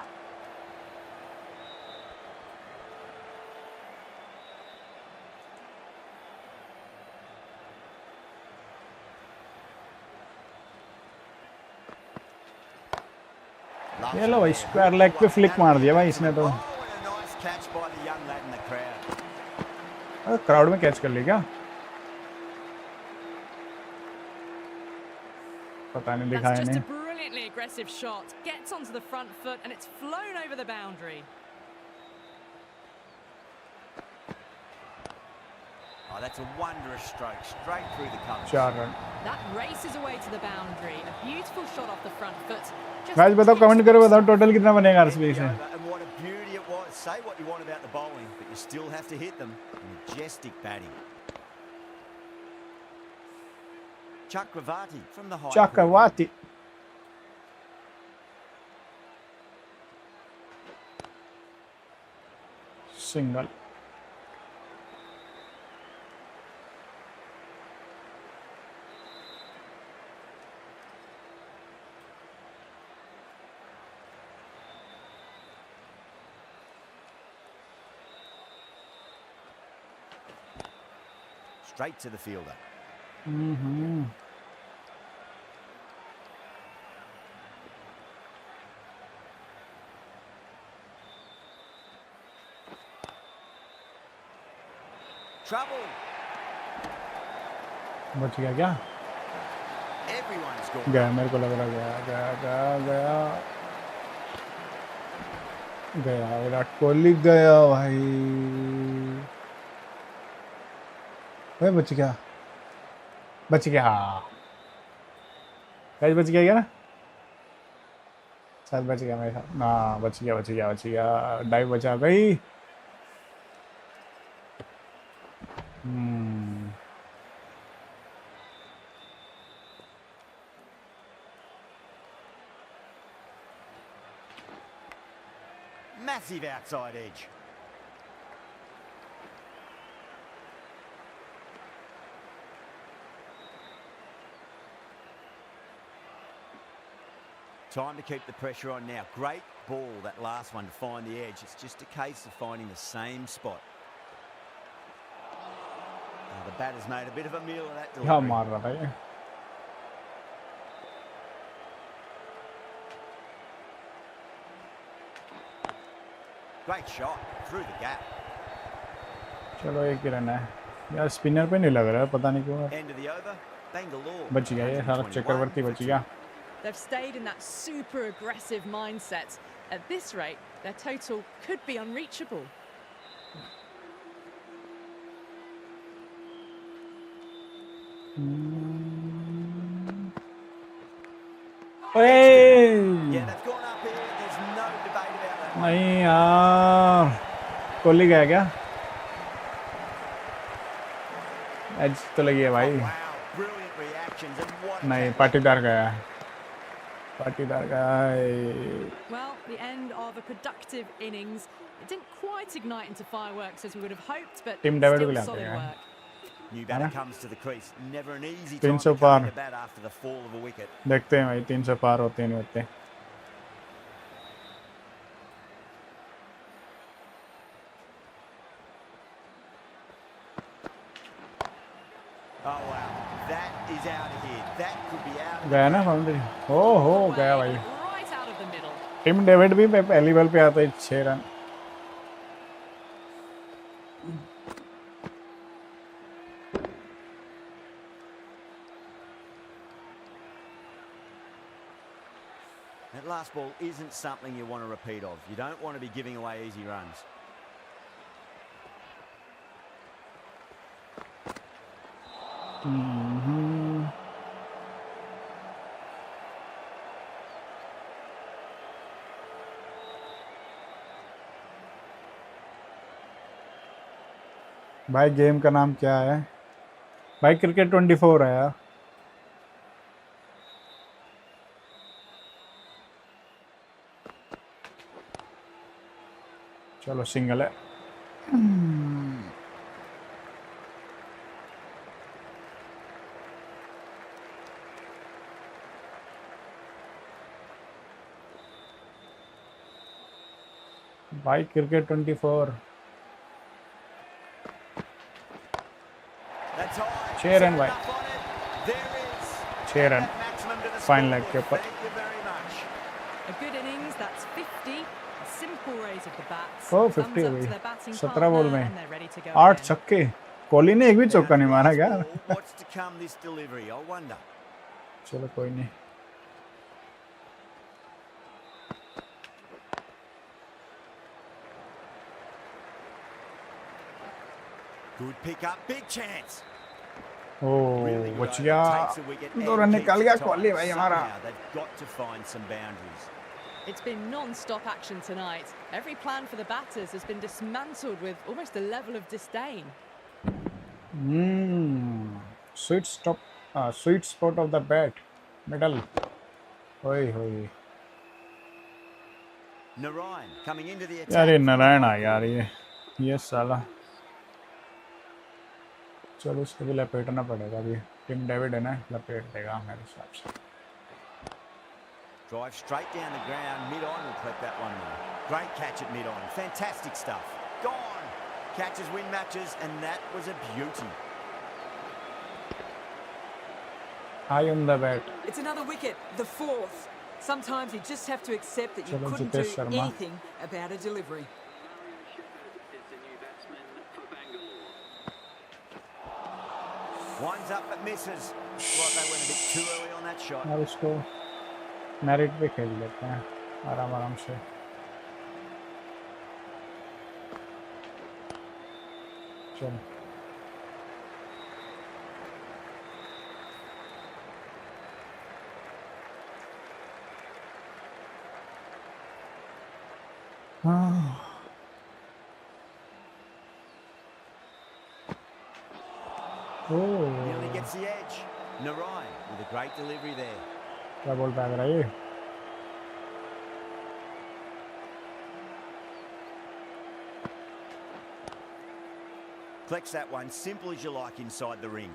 ये लो भाई स्क्वायर लेग पे फ्लिक मार दिया भाई इसने तो। Oh, and a nice catch by the young lad in the crowd. Crowd में कैच कर ली क्या? पता नहीं, दिखाया That's just नहीं। a brilliantly aggressive shot. Gets onto the front foot and it's flown over the boundary. Oh, that's a wondrous stroke, straight through the colours. 4 run. That races away to the boundary. A beautiful shot off the front foot. Just guys बताओ, comment करो, बताओ total कितना बनेगा RCB से। And what a beauty it was. Say what you want about the bowling, but you still have to hit them. Majestic batting. Chakravarti from the high. चक्रवाती single. Straight to the fielder. Trouble. बच गया क्या? Everyone's gone. गया, मेरे को लग रहा गया गया गया गया गया। विराट कोहली गया भाई। भाई बच गया, बच गया। कैच बच गया क्या ना? शायद बच गया मेरे साथ ना, बच गया डाइव बचा गई। Massive outside edge. Time to keep the pressure on now. Great ball, that last one, to find the edge. It's just a case of finding the same spot. Now the batter's made a bit of a meal of that delivery. क्या मार रहा था ये? Great shot through the gap. चलो एक ही run है यार, spinner पे नहीं लग रहा है, पता नहीं क्यों। End of the over. Bangalore. बच गया ये सारा, चक्रवर्ती बच गया। They've stayed in that super aggressive mindset. At this rate, their total could be unreachable. Yeah, they've gone up here. There's no debate about that. नहीं यार, कोहली गया क्या? एज तो लगी है भाई। Wow, brilliant reactions and what. नहीं, पाटीदार गया। Well, the end of a productive innings. It didn't quite ignite into fireworks as we would have hoped, but Team David still will solid have work. New batter comes to the crease. Never an easy 300 time to par. come to bat after the fall of a wicket. देखते हैं भाई 300 पार होते नहीं होते। Oh wow, that is out of here. That could be out of गया ना boundary? हो गया भाई। Right out of the middle. Team David भी पहली बॉल पे आता है 6 run. That last ball isn't something you want to repeat of. You don't want to be giving away easy runs. भाई गेम का नाम क्या है भाई? क्रिकेट 24 है यार। चलो सिंगल है। भाई क्रिकेट 24 6 रन भाई, 6 रन फाइन लेग के ऊपर। A good innings, that's 50. A simple raise of the bats. 50 हो गई 17 बॉल में, and they're ready to go 8 again. छक्के। कोहली ने एक भी चौका नहीं मारा क्या? What's to come this delivery? I wonder. चलो कोई नहीं। Good pick up, big chance. ओ बच गया, 2 रन निकाल गया कोहली भाई हमारा। They've got to find some boundaries. It's been non-stop action tonight. Every plan for the batters has been dismantled with almost a level of disdain. Sweet spot of the bat, middle. Oi. Narine coming into the attack. यार ये नारायण आ यार, ये साला। चलो उसको भी लपेटना पड़ेगा अभी। टीम डेविड है ना, लपेट देगा मेरे हिसाब से। Drive straight down the ground, mid-on will clip that one though. Great catch at mid-on, fantastic stuff. Gone! Catches win matches, and that was a beauty. High on the bat. It's another wicket, the 4th. Sometimes you just have to accept that you Chalo, couldn't Jitesh do Sharma. anything about a delivery. Winds up but misses. Like they went a bit too early on that shot. अब इसको merit पे खेल लेते हैं आराम से। चलो Nearly gets the edge. Rahane with a great delivery there. क्या बोल पाएगा रहा ये? Collects that one, simple as you like inside the ring.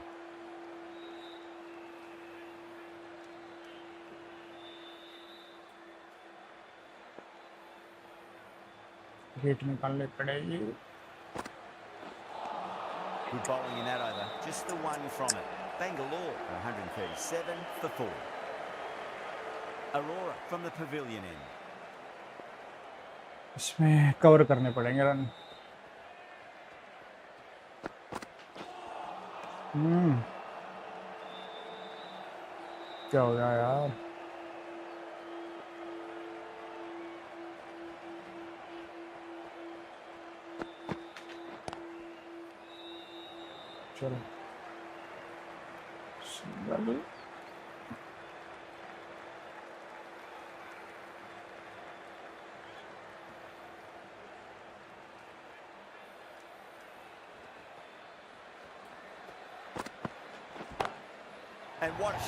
गेट निकालने पड़ेगी. Good bowling in that over. Just the one from it. Bangalore 137 for 4. Aurora from the pavilion end. इसमें cover करने पड़ेंगे रन. क्या हो गया यार? चलो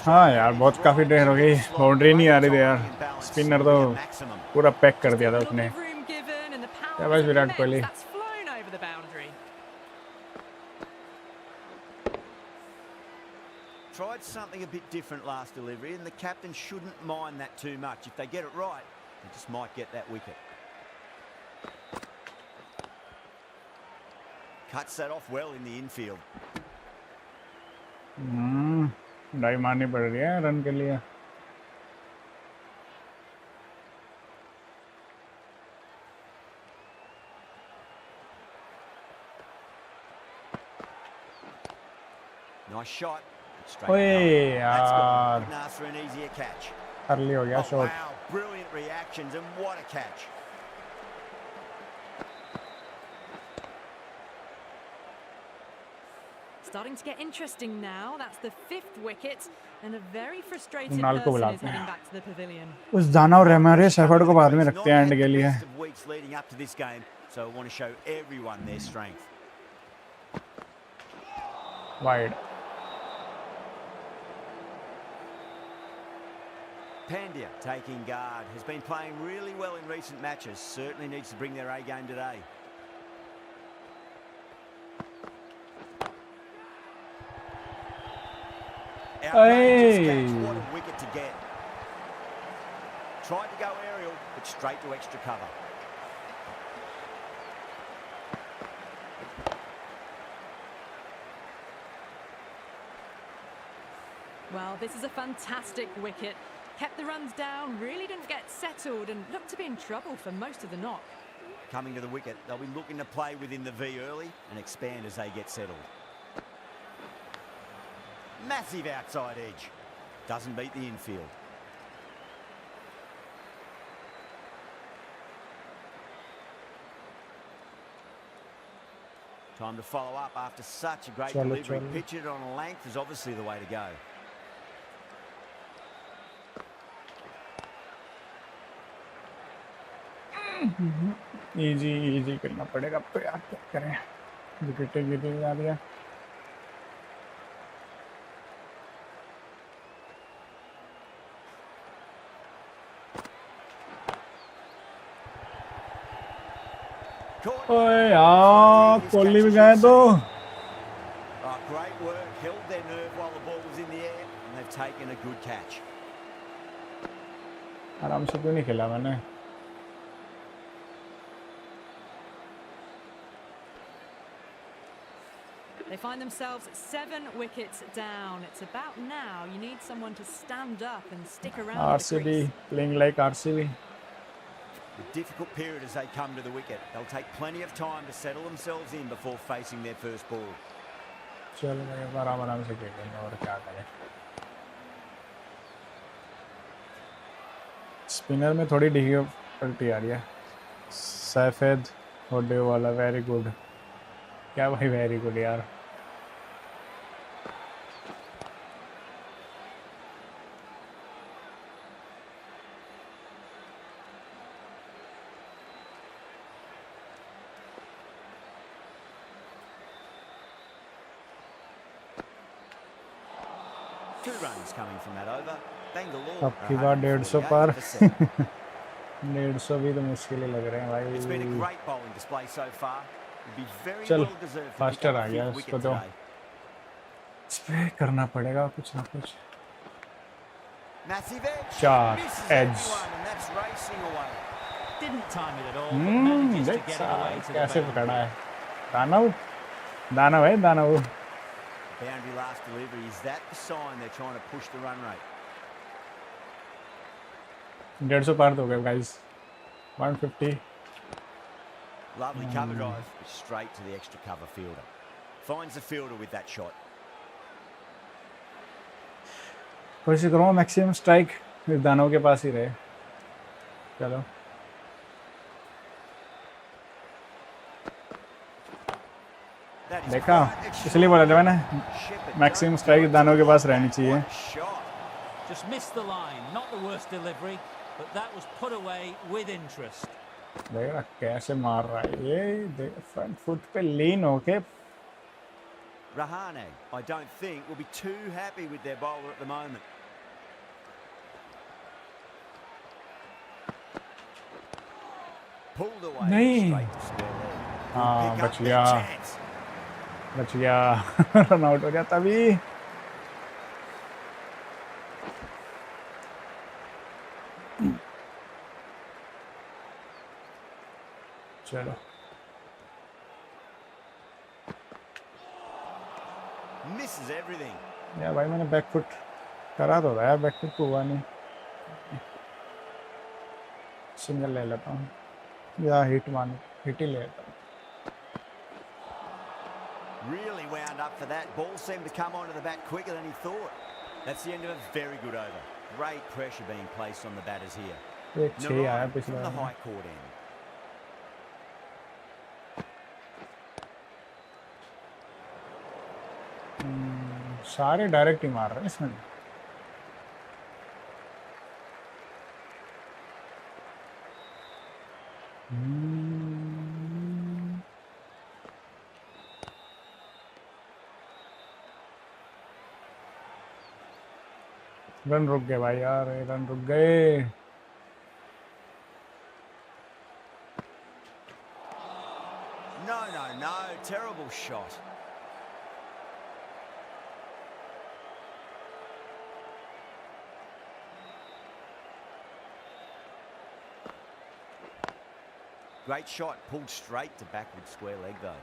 हाँ यार, बहुत काफी देर हो गई, बाउंड्री नहीं आ रही थी यार. स्पिनर तो पूरा पैक कर दिया था उसने. क्या बस Virat Kohli. Tried something a bit different last delivery, and the captain shouldn't mind that too much. If they get it right, they just might get that wicket. Cuts that off well in the infield. डाई मारनी पड़ रही है run के लिए. Nice shot. ओए यार, Couldn't ask for an easier catch. Early हो गया Oh, shot. wow, brilliant reactions, and what a catch. Starting to get interesting now. That's the 5th wicket, and a very frustrated Kunal को person is बुलाते heading हैं. back to the pavilion. उस दाना और रेमारेस effort को बाद में रखते हैं एंड के लिए. Best of weeks leading up to this game, so I want to show everyone their strength. Wide. Pandya taking guard, has been playing really well in recent matches. Certainly needs to bring their A game today. Outrageous catch, what a wicket to get. Tried to go aerial, but straight to extra cover. Well, this is a fantastic wicket. Kept the runs down, really didn't get settled, and looked to be in trouble for most of the knock. Coming to the wicket, they'll be looking to play within the V early and expand as they get settled. Massive outside edge. Doesn't beat the infield. Time to follow up after such a great delivery. Pitch it on a length is obviously the way to go. Easy करना पड़ेगा तो यार, क्या करें. विकेटें गिरने जा रही है. ओए यार, कोहली भी गए तो. Great work, held their nerve while the ball was in the air, and they've taken a good catch. आराम से क्यों नहीं खेला मैंने. They find themselves 7 wickets down. It's about now. You need someone to stand up and stick around. RCB playing like RCB. A difficult period as they come to the wicket. They'll take plenty of time to settle themselves in before facing their first ball. चलो मैं आराम से खेलेंगे और क्या करें. Spinner में थोड़ी डिफिकल्टी आ रही है. सफेद होने वाला वेरी गुड. क्या भाई वेरी गुड यार. 2 runs coming from that over. Bangalore. अब की बार 150 पार 150 भी तो मुश्किल ही लग रहे हैं भाई। It's been a great bowling display so far. It'd be very चल well deserved to pick faster up आ a गया 5th इसको wicket तो today. स्प्रे करना पड़ेगा कुछ ना कुछ। Massive edge. Shot, Misses edge. everyone, and that's racing away. Didn't time it at all, but manages to देख get it away to the कैसे boundary. पकड़ा है दानव है दानव। Boundary last delivery. Is that the sign they're trying to push the run rate? 150 पार तो हो गए guys. 150। Lovely cover drive, straight to the extra cover fielder. Finds the fielder with that shot. कोशिश करूँगा मैक्सिमम स्ट्राइक इस दानव के पास ही रहे। चलो देखा, इसलिए बोला था मैंने मैक्सिमम स्ट्राइक दानव के पास रहनी चाहिए। Just missed the line, not the worst delivery, but that was put away with interest. देख रहा कैसे मार रहा है ये, फ्रंट फुट पे लीन होके। Rahane, I don't think, will be too happy with their bowler at the moment. Pulled away straight to square leg. हाँ Pick up बच their गया chance. रन आउट हो गया तभी। चलो Misses everything. यार भाई मैंने बैक फुट करा तो था यार, बैक फुट तो हुआ नहीं। सिंगल ले लेता हूँ या हिट ही ले लेता हूँ। Really wound up for that. Ball seemed to come onto the bat quicker than he thought. That's the end of a very good over. Great pressure being placed on the batters here. एक 6 आया Narine पिछले from the bar. high court end. सारे direct ही मार रहे हैं इसमें। Run रुक गए भाई यार, रन रुक गए। No, terrible shot. Great shot, pulled straight to backward square leg though.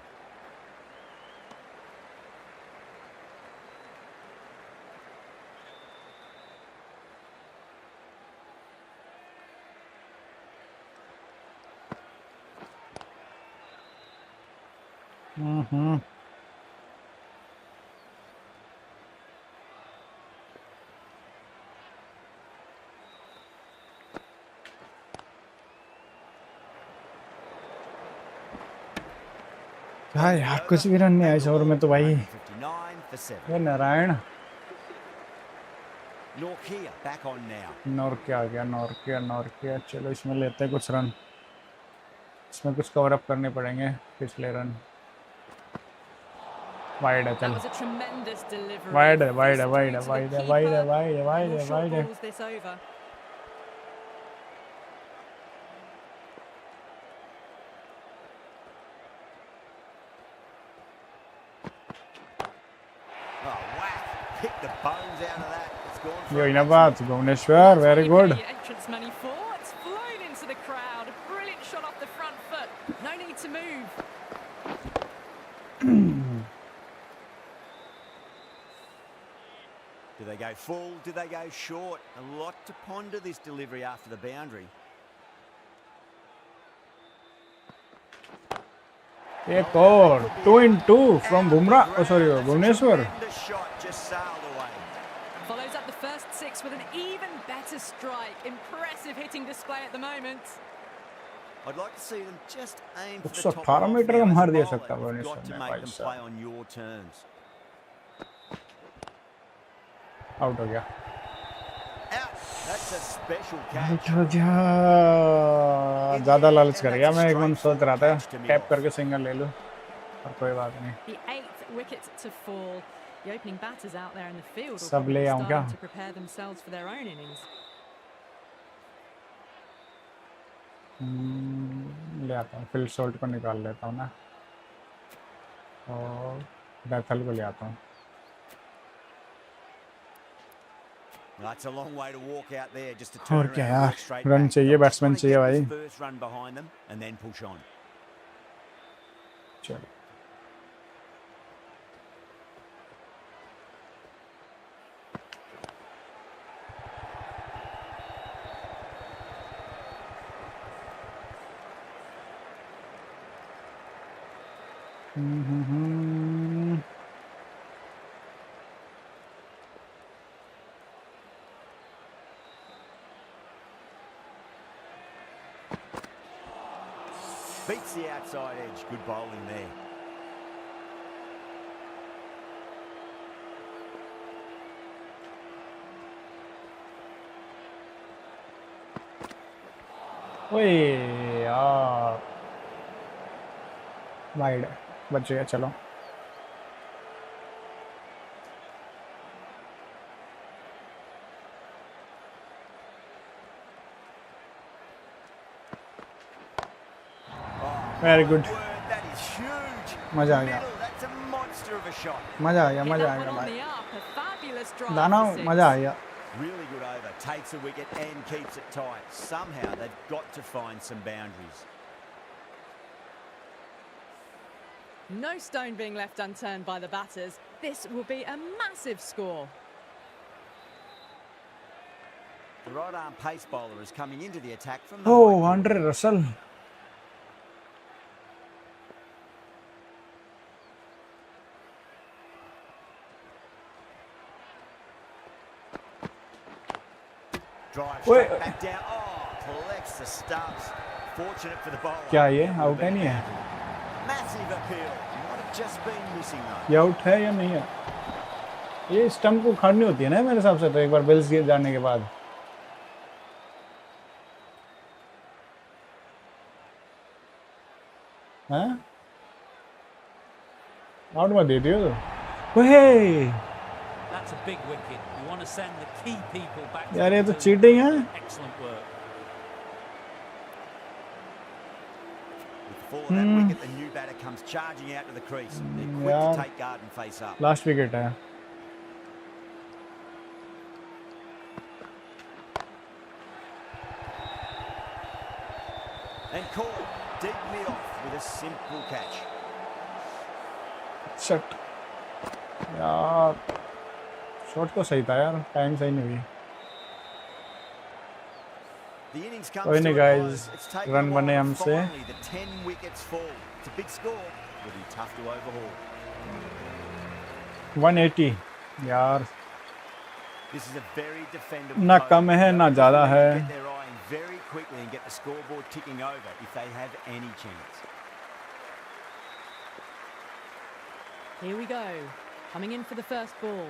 हाँ यार कुछ भी रन नहीं आए इस ओवर में तो भाई। 59 for 7. ये नारायण Norkia back on now. Nortje आ गया, नॉर्किया। चलो इसमें लेते हैं कुछ रन, इसमें कुछ कवर अप करने पड़ेंगे पिछले रन। वाइड है, चल वाइड है। Oh, whack. Picked the bones out of that. It's gone for यो इन बात Bhuvneshwar, very good. Entrance money for. It's flown into the crowd. A brilliant shot off the front foot. No need to move. Do they go full? Do they go short? A lot to ponder this delivery after the boundary. एक और 2 in 2 from Bumrah, Bhuvneshwar. Tremendous shot just sailed away. Follows up the first 6 with an even better strike. Impressive hitting display at the moment. I'd like to see them just aim for the top 118 half metre now का as मार a दिया bowler. सकता You've Bhuvneshwar got to ने make भाई them साहब। play on your terms. Out हो गया। Out. That's a special catch. हो गया, ज्यादा लालच कर गया मैं। एक मन सोच रहा था टैप करके सिंगल ले लूं, और कोई बात नहीं। The 8th wicket to fall. The opening batters out there in the field will सब ले probably आऊं क्या? starting to prepare themselves for their own innings. ले आता हूँ, फिल शॉल्ट को निकाल लेता हूँ ना, और बैथल को ले आता हूँ. That's a long way to walk out there just to और turn क्या around and यार, work straight रन back. चाहिए, They'll just batsman want to चाहिए get भाई. this first run behind them and then push on. चलो. Beats the outside edge. Good bowling there. ओए यार, wide बच गया. चलो. Very good. That is huge. मजा आ गया. Middle, that's a monster of a shot. मजा आ गया. Hit मजा आ that गया one on भाई. the up, a fabulous drive दाना for six. मजा आ गया. Really good over. Takes a wicket and keeps it tight. Somehow they've got to find some boundaries. No stone being left unturned by the batters. This will be a massive score. The right arm pace bowler is coming into the attack from the Oh, right field. Andre Russell. Drive Wait. straight back down. Oh, collects the stumps. Fortunate for the bowler. क्या ये out है नहीं है? Massive appeal. Might have just been missing though. ये out है या नहीं है? ये स्टंप को उखाड़नी होती है ना मेरे हिसाब से, तो एक बार बेल्स गिर जाने के बाद. हाँ? आउट मत दे दियो तो. ओहे That's a big wicket. You want to send the key people back to यार, ये तो the चीटिंग है. excellent work. With the fall of that wicket, the new batter comes charging out to the crease. They're quick Yeah. to take guard and face up. Last wicket है. And caught deep mid off with a simple catch. Shut यार, shot तो सही था यार, time सही नहीं हुई. The innings comes कोई to नहीं a guys, close. It's taken run a while, बने but हमसे. finally the 10 wickets fall. It's a big score. It'll be tough to overhaul. 180 यार, This is a very defendable. ना bowling. कम है ना ज़्यादा है. Get their eye in very quickly and get the scoreboard ticking over if they have any chance. Here we go. Coming in for the first ball.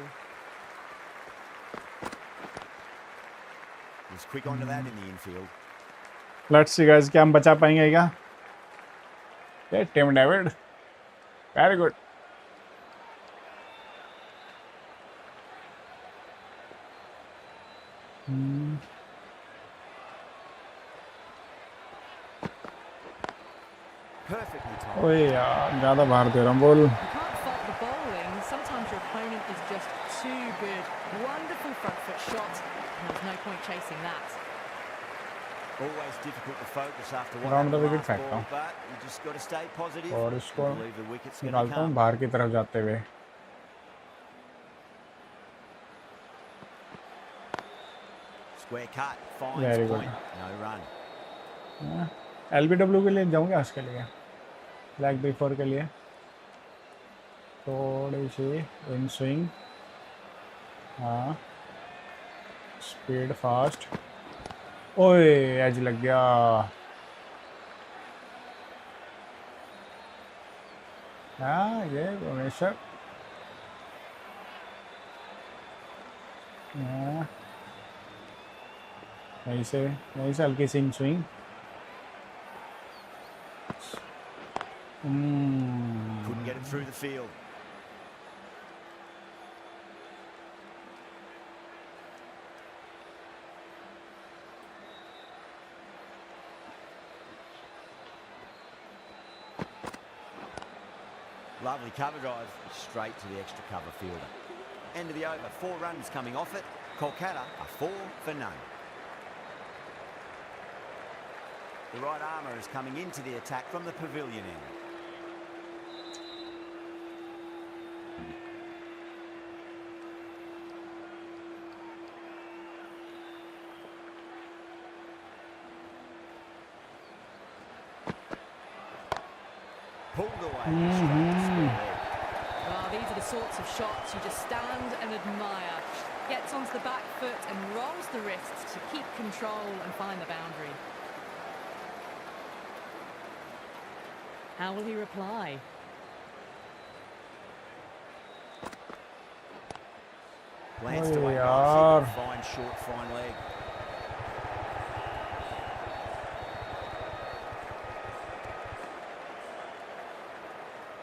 Was quick onto that in the infield. Let's see guys, क्या हम बचा पाएंगे क्या? ये Tim David, very good. Perfectly timed. ओए यार, ज़्यादा बाहर दे रहा हूँ ball. You can't fault the bowling. Sometimes your opponent is just too good. Wonderful front foot shot. And there's no point chasing that. Always difficult to focus after what Round the happened wicket last फेंकता ball, हूँ. but you just got to stay positive और and इसको believe the wicket's going to निकालता हूँ come. बाहर की तरफ जाते हुए. Square cut, finds Very good. point, no run. LBW के लिए जाऊँगा उसके लिए, ब्लैक B4 के लिए थोड़ी सी इन स्विंग. हाँ, स्पीड फास्ट. ओए एज लग गया. हाँ, ये हमेशा यहीं से हल्की सी swing. Couldn't get it through the field. Lovely cover drive, straight to the extra cover fielder. End of the over, 4 runs coming off it. Kolkata are 4 for none. The right armour is coming into the attack from the pavilion end. Pulled away. Well, these are the sorts of shots you just stand and admire. Gets onto the back foot and rolls the wrists to keep control and find the boundary. How will he reply? Glanced away by fine short, fine leg.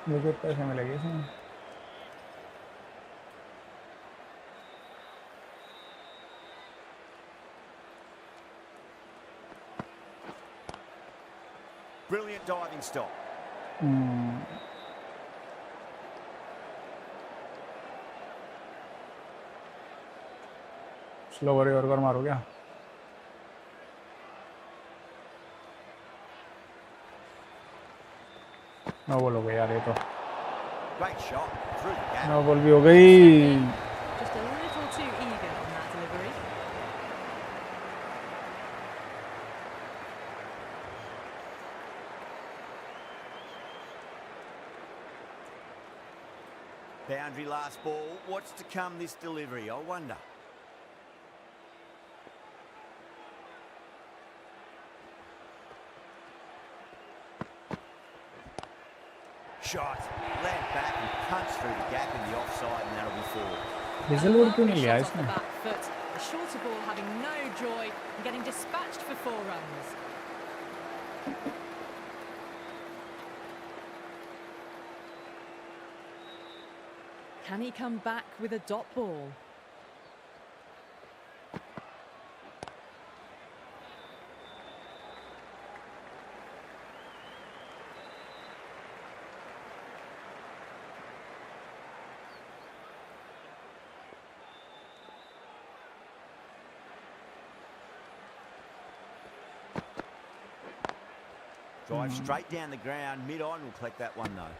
Wicket कैसे मिलेगी इसमें? Brilliant diving stop. Slower over मारो क्या? No ball हो गई यार ये तो. Great shot through the gap. No ball भी हो गई. Just a little too eager on that delivery. Boundary last ball. What's to come this delivery, I wonder. Shot. Land back and punch through the gap in the offside, and that'll be 4. Diesel vote क्यों नहीं लिया Shot off इसने? the back foot. The shorter ball having no joy and getting dispatched for 4 runs. Can he come back with a dot ball? Drive straight down the ground. Mid-on will collect that one, though.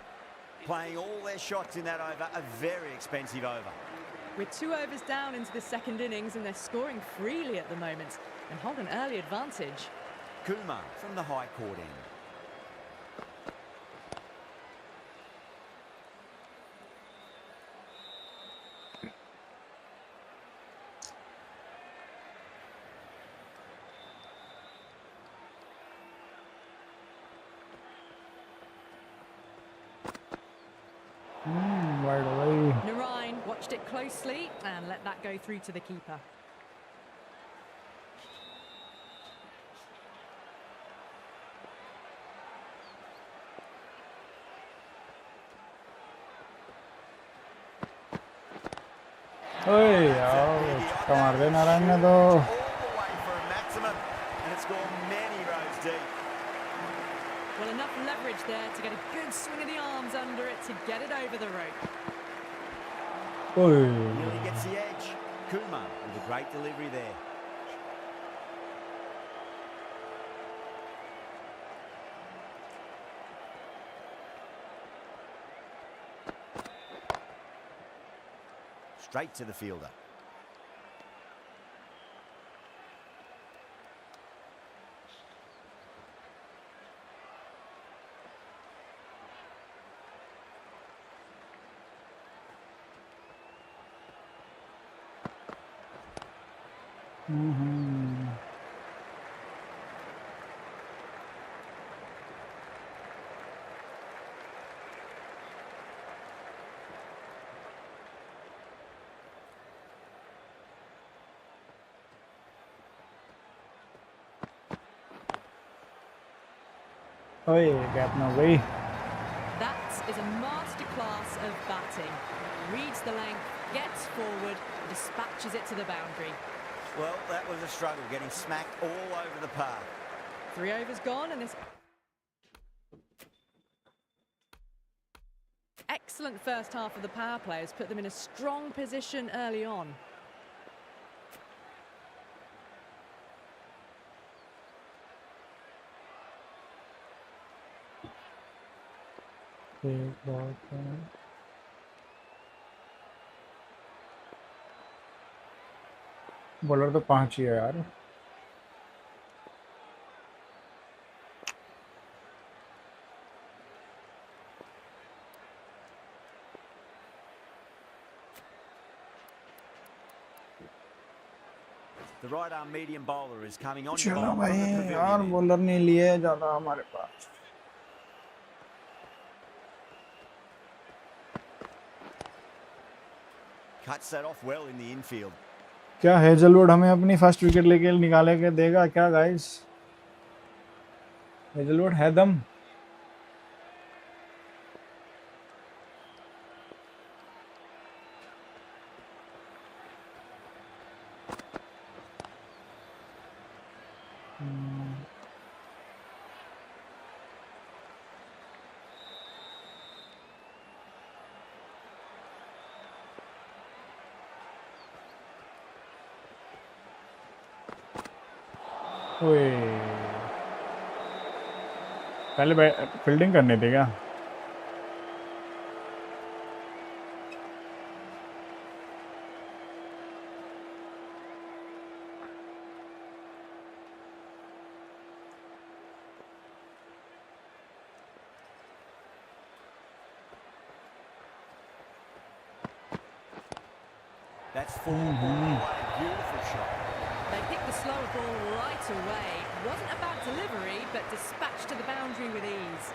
Playing all their shots in that over, a very expensive over. We're 2 overs down into the second innings and they're scoring freely at the moment and hold an early advantage. Kumar from the high court end. Wide away. Rahane watched it closely and let that go through to the keeper. ओए यार छक्का मार दे नारायण ने तो. All the way for a maximum, and it's gone many rows deep. Well, enough leverage there to get a good swing of the arms under it to get it over the rope. ओए. Nearly gets the edge. Kumar with a great delivery there. Straight to the fielder. ओए gap में हो गई. That is a masterclass of batting. Reads the length, gets forward, dispatches it to the boundary. Well, that was a struggle, getting smacked all over the park. 3 overs gone and this excellent first half of the power play has put them in a strong position early on. Bowler तो 5 ही है यार. The right arm medium bowler is coming on. चलो भाई यार bowler नहीं लिए ज़्यादा हमारे पास. Cuts that off well in the infield. क्या हेजलवुड हमें अपनी फर्स्ट विकेट लेके निकाले के देगा क्या गाइस? हेजलवुड है दम. पहले फील्डिंग करनी थी क्या? That's full away. Beautiful shot. They picked the slower ball right away. Wasn't a bad delivery, but dispatched to the boundary with ease.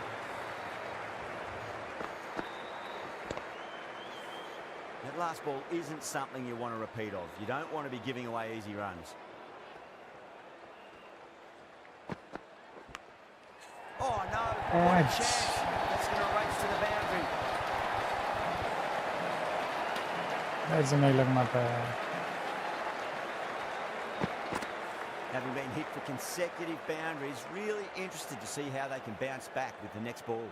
That last ball isn't something you want to repeat of. You don't want to be giving away easy runs. Oh no, what a chance. That's going to race to the boundary. ऐसे नहीं लगना था. Having been hit for consecutive boundaries, really interested to see how they can bounce back with the next ball.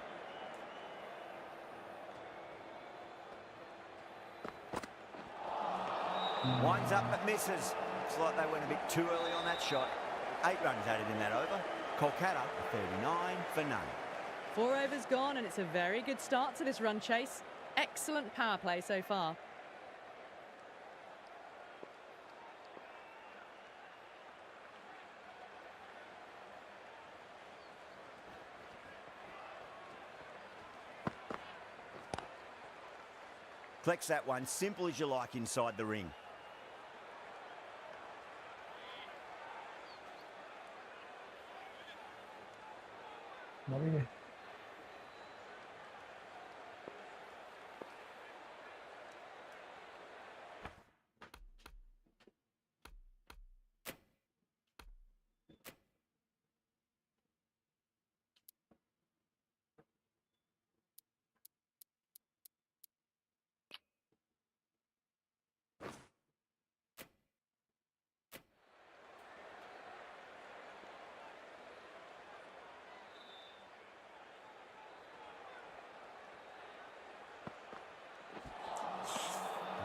Winds up but misses. Looks like they went a bit too early on that shot. 8 runs added in that over. Kolkata 39 for none. 4 overs gone, and it's a very good start to this run chase. Excellent power play so far. Flex that one, simple as you like inside the ring.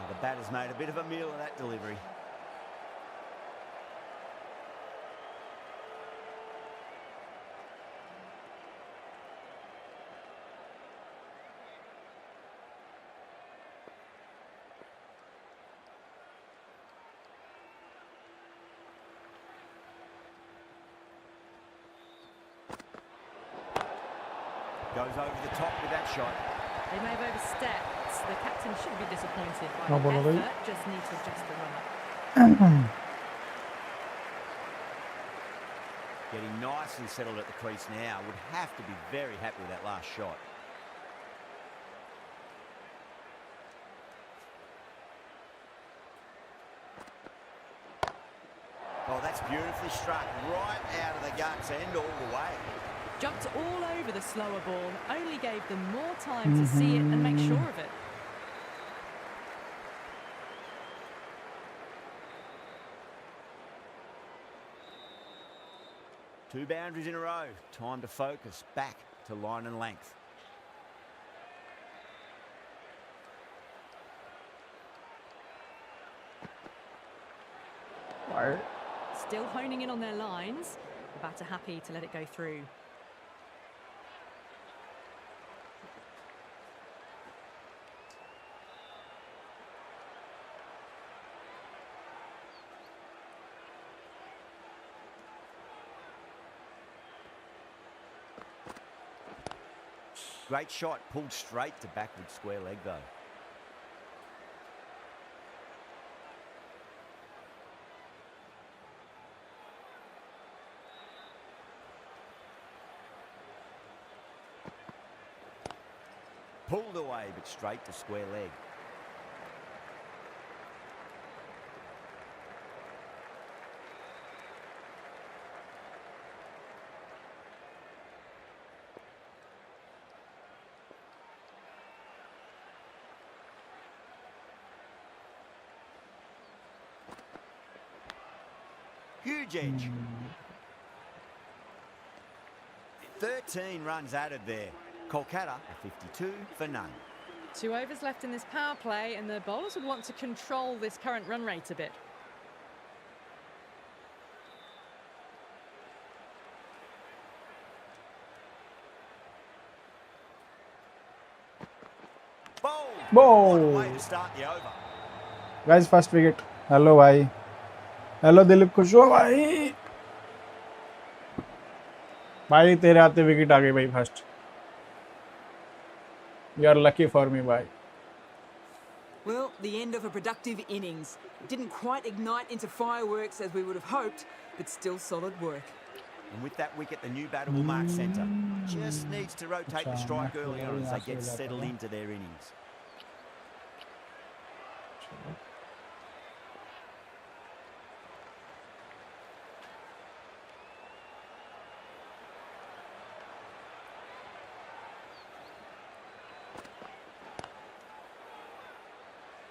The batter's made a bit of a meal of that delivery. Goes over the top with that shot. They may have overstepped. The captain should be disappointed by No the ball away. effort. Just need to adjust the run-up. Getting nice and settled at the crease now. Would have to be very happy with that last shot. Oh, that's beautifully struck. Right out of the guts and all the way. Jumped all over the slower ball. Only gave them more time to see it and make sure of it. Two boundaries in a row. Time to focus back to line and length. Still honing in on their lines. The batter happy to let it go through. Great shot, pulled straight to backward square leg though. Pulled away, but straight to square leg. Huge edge. 13 runs added there. Kolkata, a 52 for none. 2 overs left in this power play, and the bowlers would want to control this current run rate a bit. Bold! What a way to start the over. Guys, first wicket. Hello, bhai. Hello, Dilip Khushro, bhai. भाई तेरे आते wicket आ गई भाई first. You are lucky for me, bhai. Well, the end of a productive innings. Didn't quite ignite into fireworks as we would have hoped, but still solid work. And with that wicket, the new batter will mark centre. Just needs to rotate the strike early on as they get settled into their innings.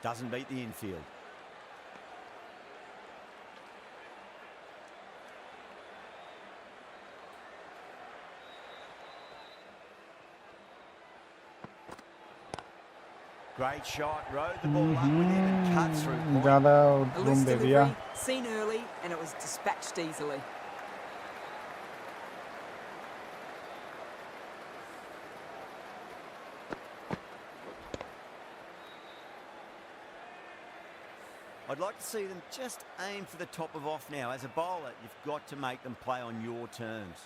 Doesn't beat the infield. Great shot, rode the ball up with him and cut through. ज़्यादा A room loose they delivery, दिया. seen early, and it was dispatched easily. I'd like to see them just aim for the top of off now. As a bowler, you've got to make them play on your terms.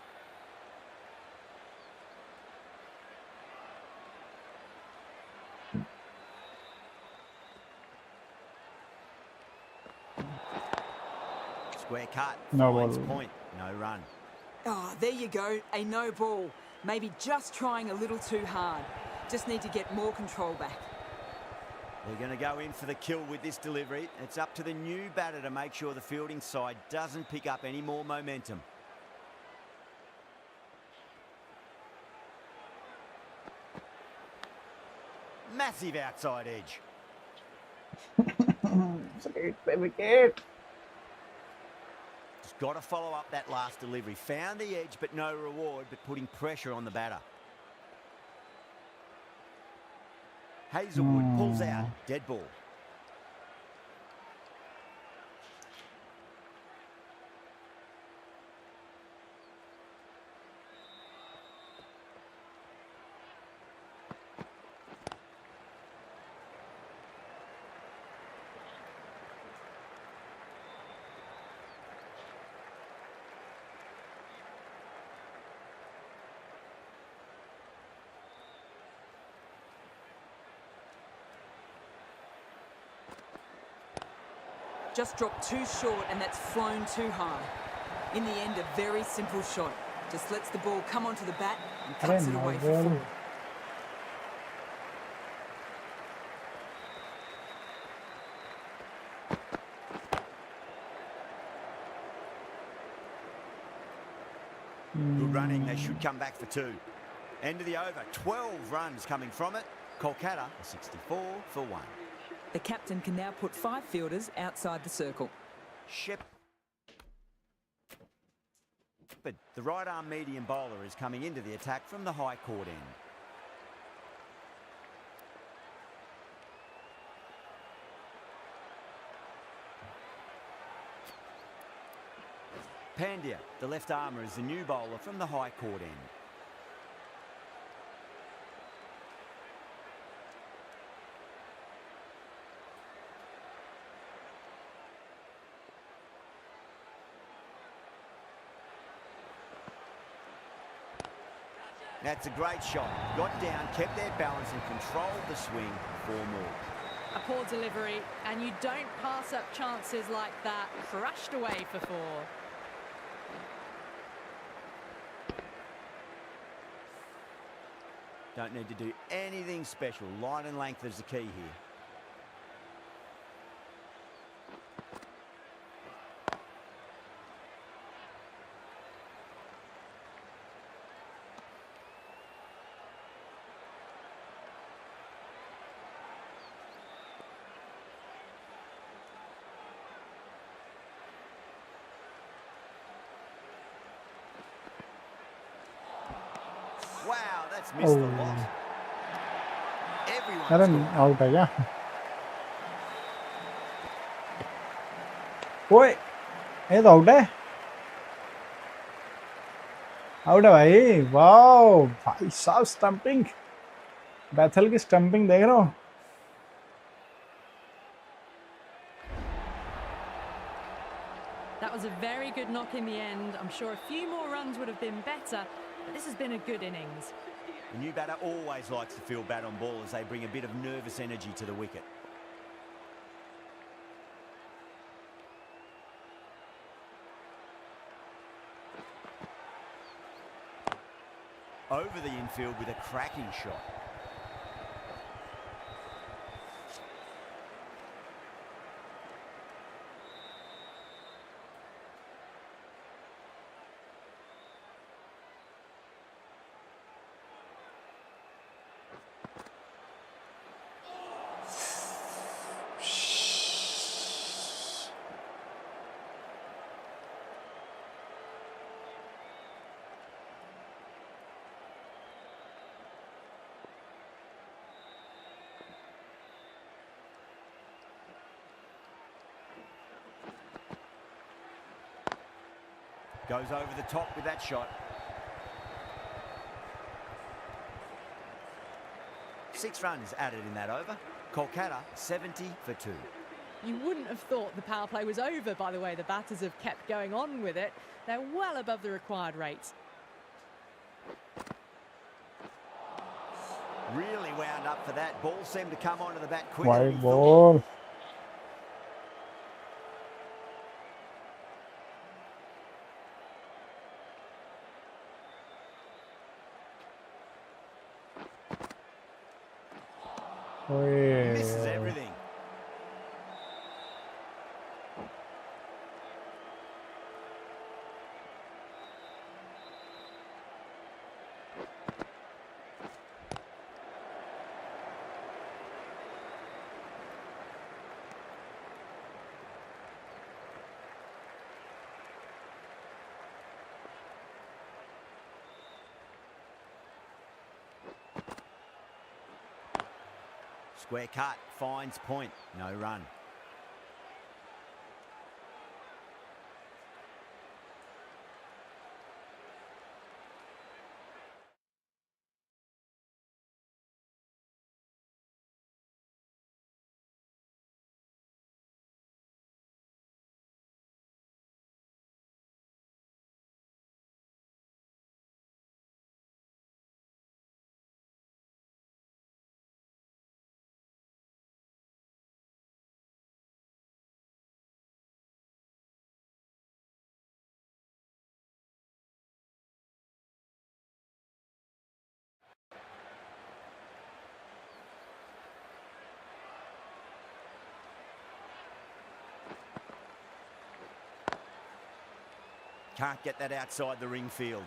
Square cut, No finds ball. point, no run. Oh, there you go, a no ball. Maybe just trying a little too hard. Just need to get more control back. They're going to go in for the kill with this delivery. It's up to the new batter to make sure the fielding side doesn't pick up any more momentum. Massive outside edge. Wicket. Just got to follow up that last delivery. Found the edge, but no reward, but putting pressure on the batter. Hazelwood pulls out, dead ball. Just dropped too short, and that's flown too high. In the end, a very simple shot. Just lets the ball come onto the bat and cuts it away for four. Good running, they should come back for 2. End of the over, 12 runs coming from it. Kolkata, a 64 for 1. The captain can now put 5 fielders outside the circle. But the right-arm medium bowler is coming into the attack from the high court end. Pandya, the left armour, is the new bowler from the high court end. That's a great shot. Got down, kept their balance and controlled the swing for more. A poor delivery, and you don't pass up chances like that. Crushed away for 4. Don't need to do anything special. Line and length is the key here. Wow, that's missed the lot. अरे out है क्या? ओए ये तो out है भाई. Wow भाई साहब, स्टंपिंग. बैथल की स्टंपिंग देख रहे हो? That was a very good knock in the end. I'm sure a few more runs would have been better, but this has been a good innings. The new batter always likes to feel bat on ball as they bring a bit of nervous energy to the wicket. Over the infield with a cracking shot. Goes over the top with that shot. 6 runs added in that over. Kolkata 70 for 2. You wouldn't have thought the power play was over by the way the batters have kept going on with it. They're well above the required rate. Really wound up for that. Ball seemed to come onto the bat quick. Wide ball. Misses everything. Square cut, finds point, no run. Can't get that outside the ring field.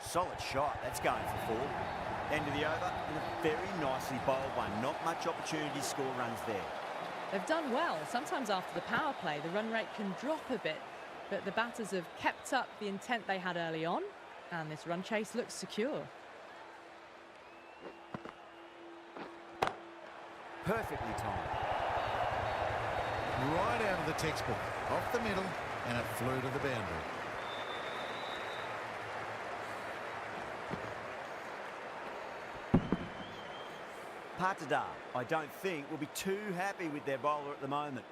Solid shot. That's going for 4. End of the over, and a very nicely bowled one. Not much opportunity to score runs there. They've done well. Sometimes after the power play, the run rate can drop a bit, but the batters have kept up the intent they had early on, and this run chase looks secure. Perfectly timed. Right out of the textbook, off the middle, and it flew to the boundary. Patada, I don't think, will be too happy with their bowler at the moment.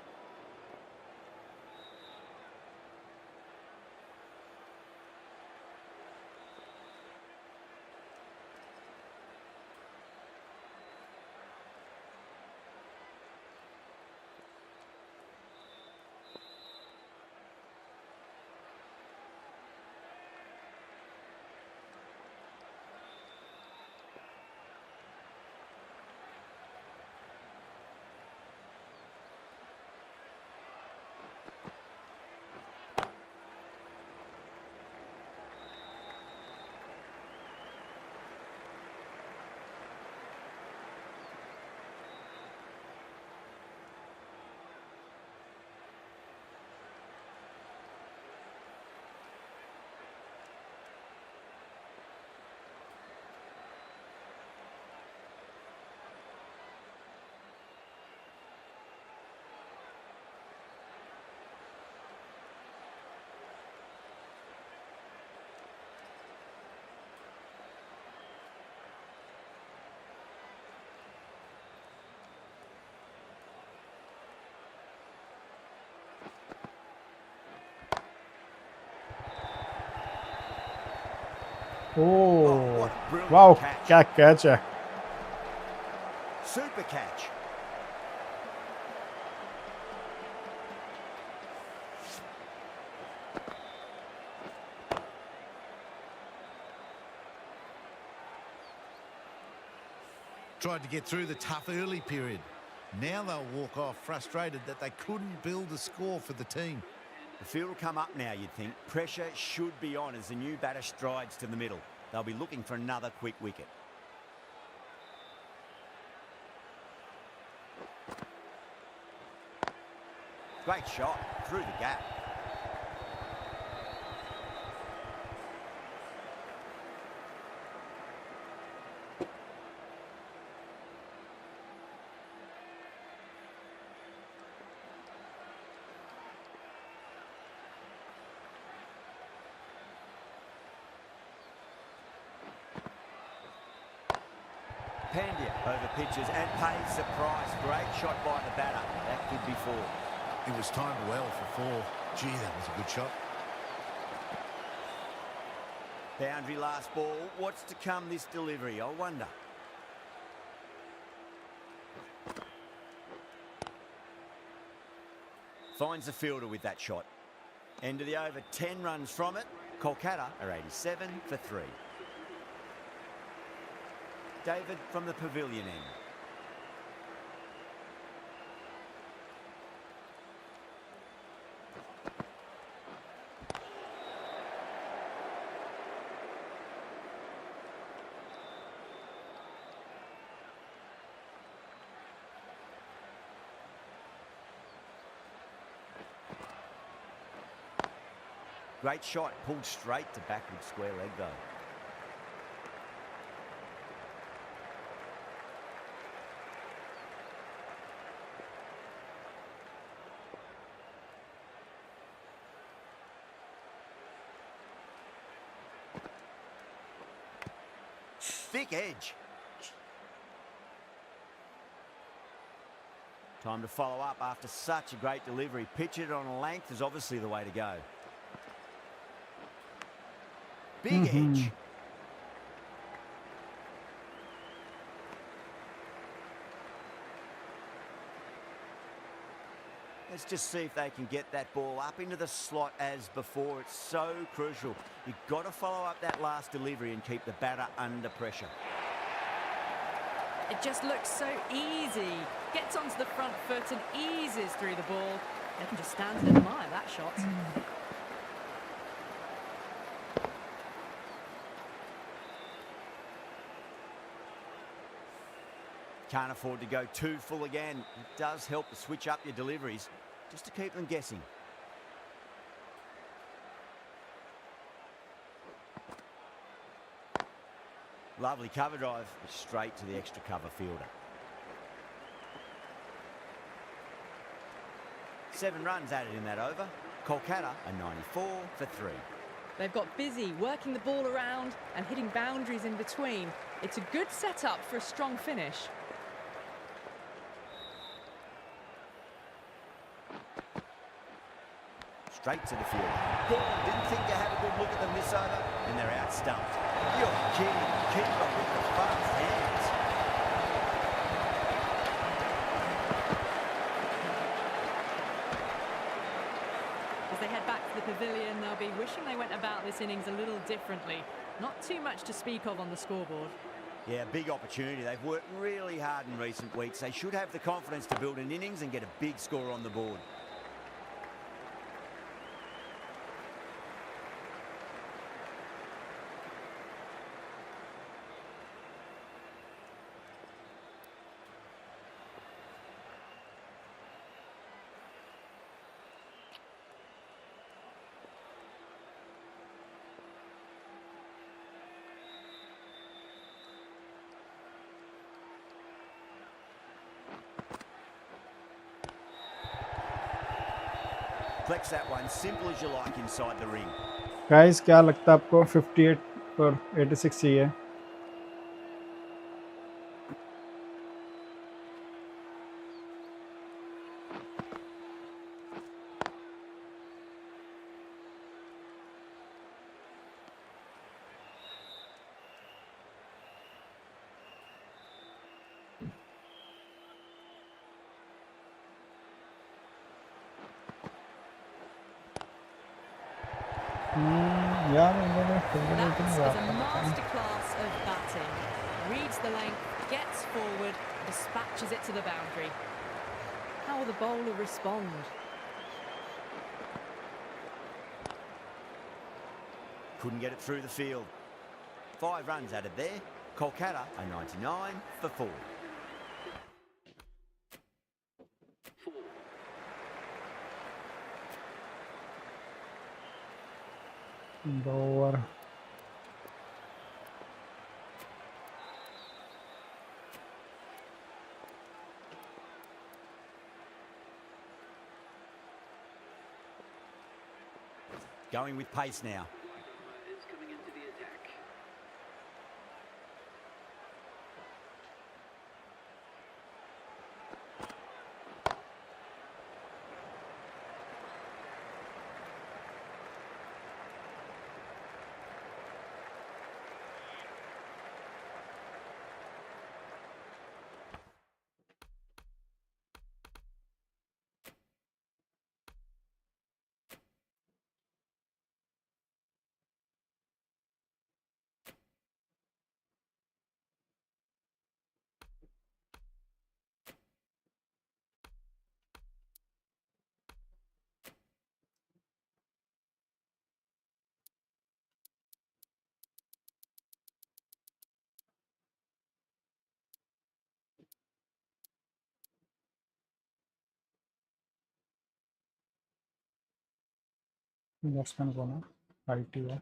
Oh, brilliant wow, catch. क्या catch है. Super catch. Tried to get through the tough early period. Now they'll walk off frustrated that they couldn't build a score for the team. The field will come up now, you'd think. Pressure should be on as the new batter strides to the middle. They'll be looking for another quick wicket. Great shot through the gap. Pandya over pitches and pays the price. Great shot by the batter. That could be 4. It was timed well for 4. Gee, that was a good shot. Boundary last ball. What's to come this delivery, I wonder. Finds the fielder with that shot. End of the over, 10 runs from it. Kolkata are 87 for 3. David from the pavilion end. Great shot, pulled straight to backward square leg though. Thick edge. Time to follow up after such a great delivery. Pitch it on a length is obviously the way to go. Big edge. Let's just see if they can get that ball up into the slot as before. It's so crucial. You've got to follow up that last delivery and keep the batter under pressure. It just looks so easy. Gets onto the front foot and eases through the ball. They can just stand and admire that shot. Can't afford to go too full again. It does help to switch up your deliveries, just to keep them guessing. Lovely cover drive, straight to the extra cover fielder. 7 runs added in that over. Kolkata a 94 for 3. They've got busy working the ball around and hitting boundaries in between. It's a good setup for a strong finish. Straight to the field. Didn't think to have a good look at them this over, and they're out stumped. You're kidding. Keeper with the fast hands. As they head back to the pavilion, they'll be wishing they went about this innings a little differently. Not too much to speak of on the scoreboard. Yeah, big opportunity. They've worked really hard in recent weeks. They should have the confidence to build an innings and get a big score on the board. Flex that one, simple as you like inside the ring. Guys, क्या लगता है आपको 58 और 86 चाहिए? That is a masterclass of batting. Reads the length, gets forward, dispatches it to the boundary. How will the bowler respond? Couldn't get it through the field. 5 runs added there. Kolkata a 99 for 4. Over. Going with pace now. Batsman को ना IT है.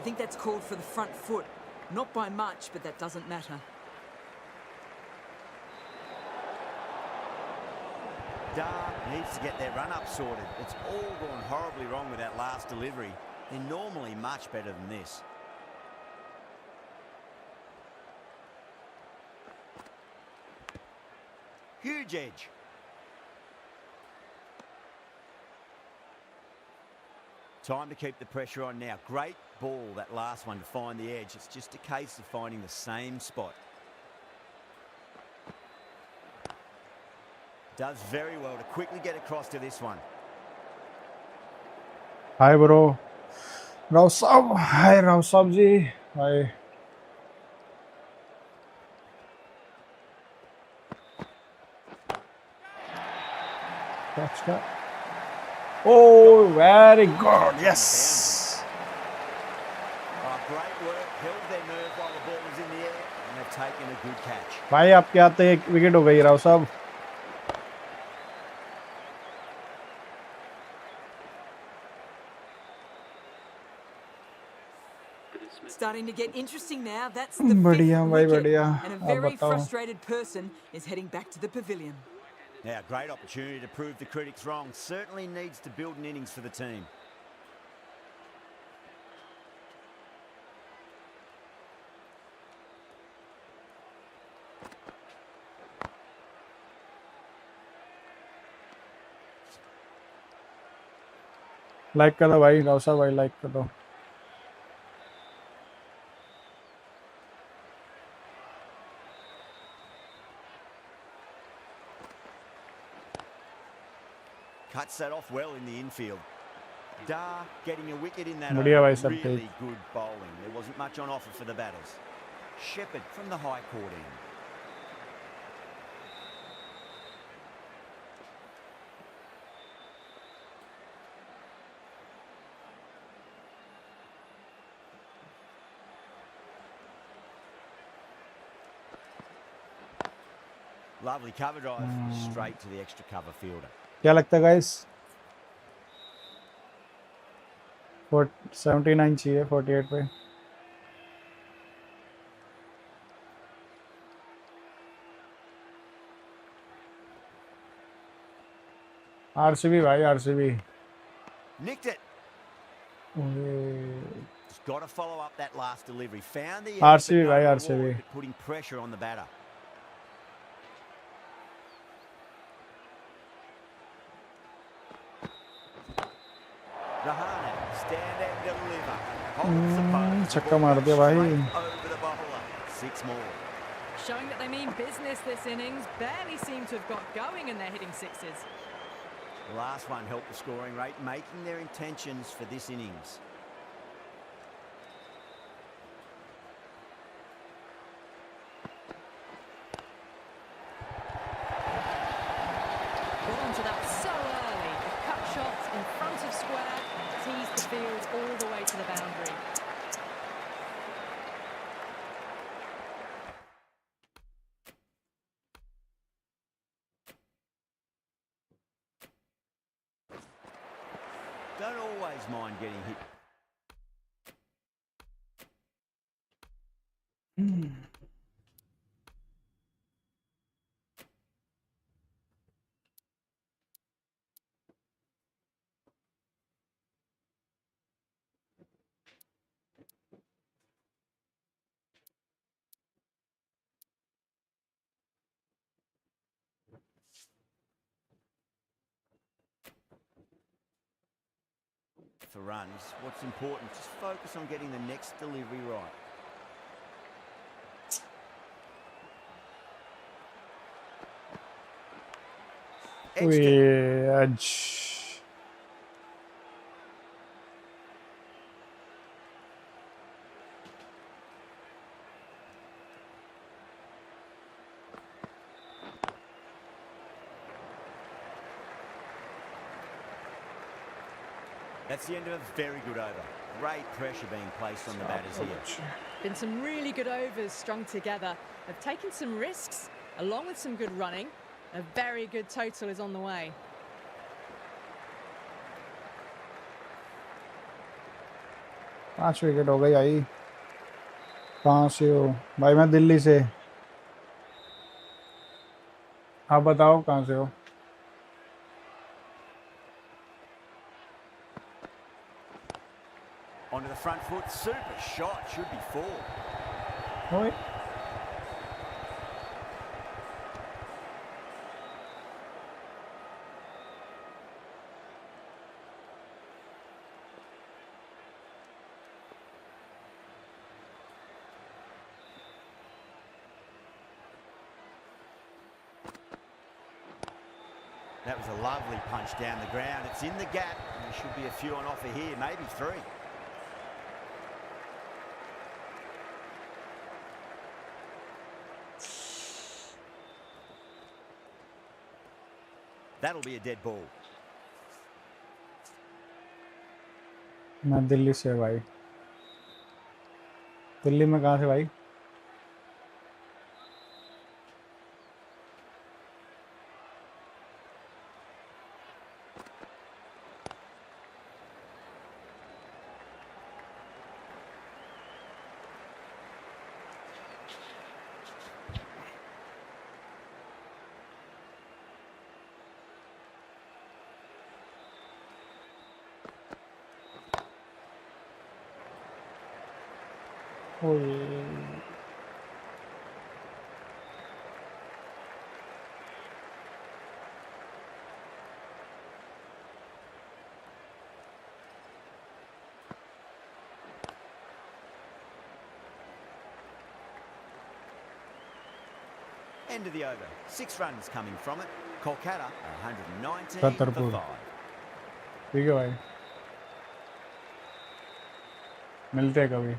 I think that's called for the front foot. Not by much, but that doesn't matter. Dar needs to get their run-up sorted. It's all gone horribly wrong with that last delivery. They're normally much better than this. Huge edge. Time to keep the pressure on now. Great ball, that last one, to find the edge. It's just a case of finding the same spot. Does very well to quickly get across to this one. Hi bro. Rao Sab. Hi Rao Sab ji. Hi. Catch that. Oh, very good. Yes. Oh, great work. Held their nerve while the ball was in the air, and they've taken a good catch. भाई आपके आते एक wicket हो गई राव साहब. Starting to get interesting now. That's the fifth बढ़िया भाई wicket, बढ़िया. and a आप very बताओ. frustrated person is heading back to the pavilion. Now, great opportunity to prove the critics wrong. Certainly needs to build an innings for the team. Like कर दो भाई राव साहब भाई लाइक कर दो. Cuts that off well in the infield. Dar getting a wicket in that बढ़िया over. भाई सब Really ठीक. good bowling. There wasn't much on offer for the batters. Shepherd from the high court end. Lovely cover drive, straight to the extra cover fielder. क्या लगता है guys? 79 चाहिए 48 पे. RCB भाई RCB. Nicked it. Just got to follow up that last delivery. Found the edge, RCB but भाई no RCB. reward, but putting pressure on the batter. Rahane, stand and deliver. Holds the post. छक्का मार दिया भाई. Straight over the bowler. 6 more. Showing that they mean business this innings. Barely seem to have got going and they're hitting sixes. The last one helped the scoring rate, making their intentions for this innings. Got onto that so early. The cut shot in front of square teased the field all the way to the boundary. Don't always mind getting hit. For runs, what's important, just focus on getting the next delivery right. Edged it. edge. That's the end of a very good over. Great pressure being placed on the batters here. Been some really good overs strung together. They've taken some risks along with some good running. A very good total is on the way. पांच wicket हो गई आई. कहाँ से हो भाई? मैं दिल्ली से. आप बताओ कहाँ से हो? Onto the front foot. Super shot. Should be 4. Oi. That was a lovely punch down the ground. It's in the gap. And there should be a few on offer here, maybe 3. That'll be a dead ball. मैं दिल्ली से भाई दिल्ली में कहाँ से भाई End of the over. 6 runs coming from it. Kolkata are 119 for 5. ठीक है भाई मिलते हैं कभी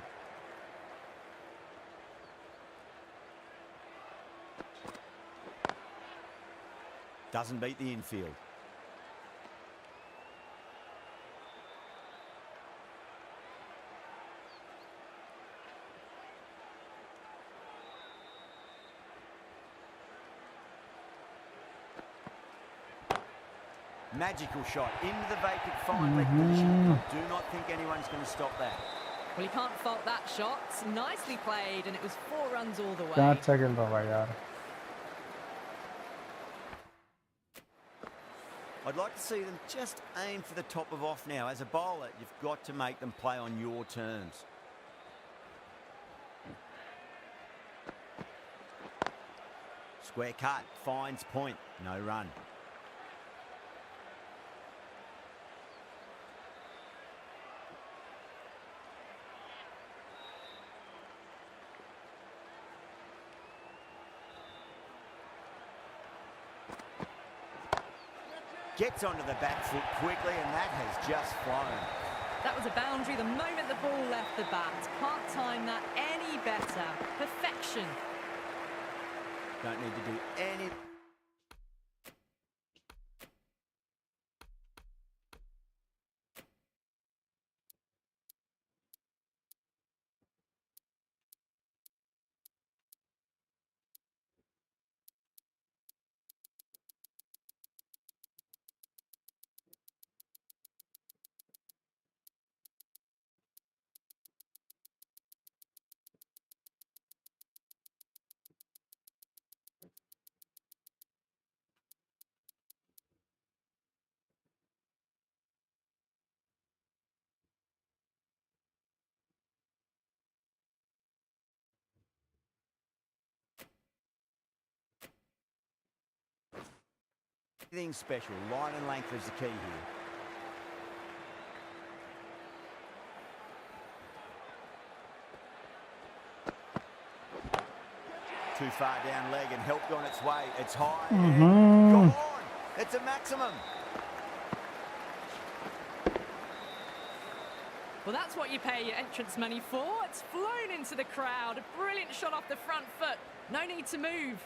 Doesn't beat the infield. Magical shot into the vacant fine leg position. I do not think anyone's going to stop that. Well, you can't fault that shot. Nicely played, and it was 4 runs all the way. क्या अच्छा खेल रहा भाई यार I'd like to see them just aim for the top of off now. As a bowler, you've got to make them play on your terms. Square cut, finds point, no run. Gets onto the back foot quickly, and that has just flown. That was a boundary the moment the ball left the bat. Can't time that any better. Perfection. Don't need to do any... Anything special. Line and length is the key here. Too far down leg and helped on its way. It's high. Go on. It's a maximum. Well, that's what you pay your entrance money for. It's flown into the crowd. A brilliant shot off the front foot. No need to move.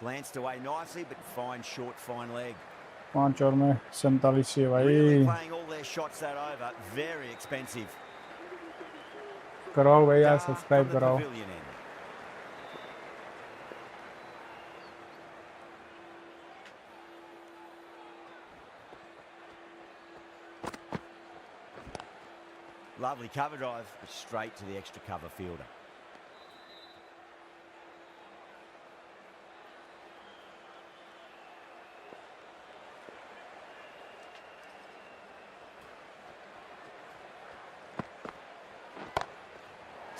Glanced away nicely, but fine short, fine leg. 5 और में 47 है भाई Really playing all their shots that over. Very expensive. कराओ भाई यार subscribe कराओ Lovely cover drive, but straight to the extra cover fielder.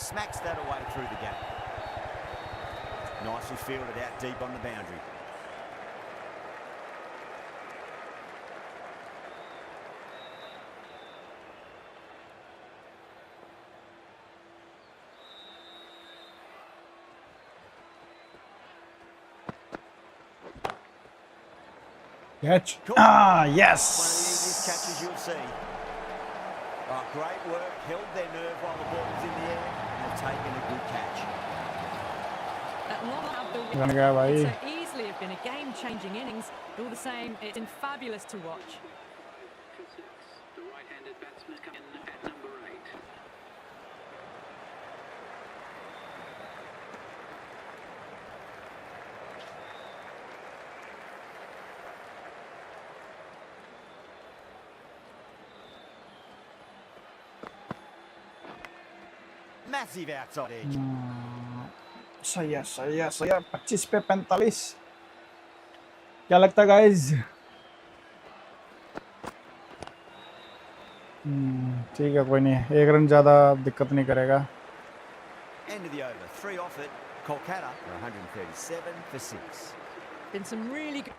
smacks that away through the gap. Nicely fielded out deep on the boundary. Catch. Ah, One of the yes. easiest catches you'll see. Oh, great work. Held their nerve while the ball was in the air and have taken a good catch. That long out the Gana gaya bhai. could so easily have been a game-changing innings. But all the same, it's been fabulous to watch. The right-handed batsman coming in at number 8. Massive outside edge. सही है 25 पे 45. क्या लगता है guys? ठीक है, कोई नहीं, 1 रन ज़्यादा दिक्कत नहीं करेगा. End of the over. 3 off it. Kolkata are 137 for 6. Been some really good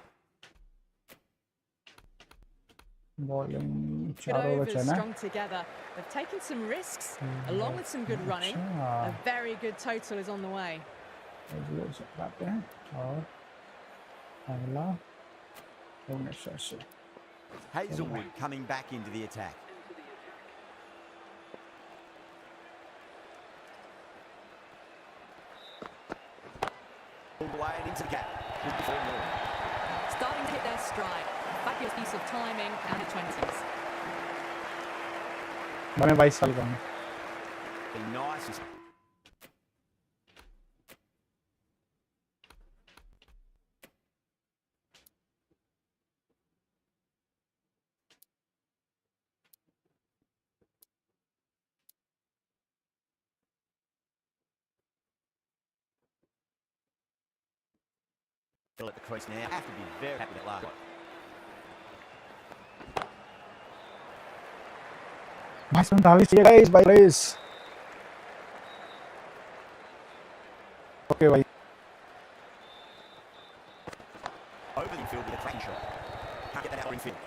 bowling good 4 over overs चला. strung together. They've taken some risks, along with some good running. A very good total is on the way. बातें हैं और अगला भुवनेश्वर से. Hazelwood coming back into the attack. Pulled away and into the gap. Good ball more. Starting to hit their stride. Fabulous piece of timing and the 20s. मैं 22 साल का हूँ. Be nice. At the crease now. Have to be very happy with that last one. 45 चाहिए guys, 22. Okay भाई. Over the infield with a cracking shot. Can't get that out infield.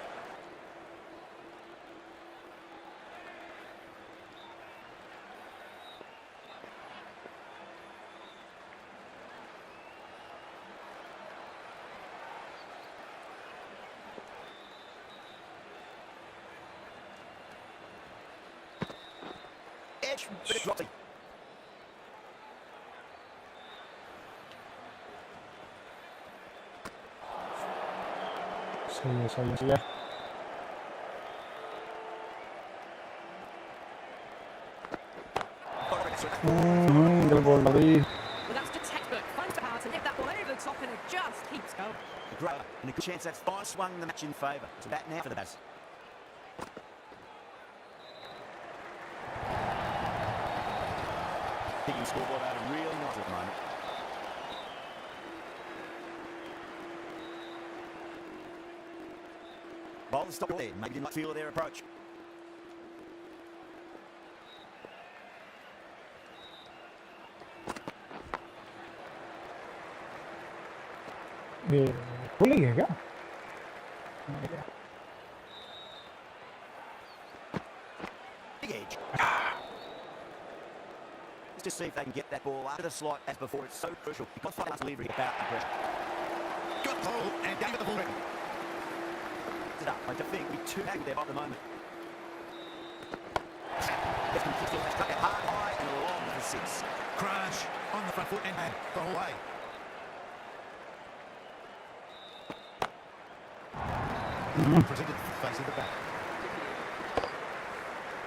Edge, but it drops it. सही है. गल बोल भाई. Well, that's just textbook. Finds the power to lift that ball over the top and it just keeps going. Great. And a good chance that's fine swung the match in favour. It's a bat now for the bats. Kicking scoreboard over really nice at the moment. Bowlers stop there. Maybe didn't feel their approach. ये खुल गया क्या? Big edge. Let's just see if they can get that ball after the slot as before. It's so crucial. You've got 5 minutes delivery about the pressure. Got the ball and down with the ball. I don't think we're too happy there at the moment. Just can kick it, struck it hard, high, and long for 6. Crash on the front foot and the whole way. Presented facing the back.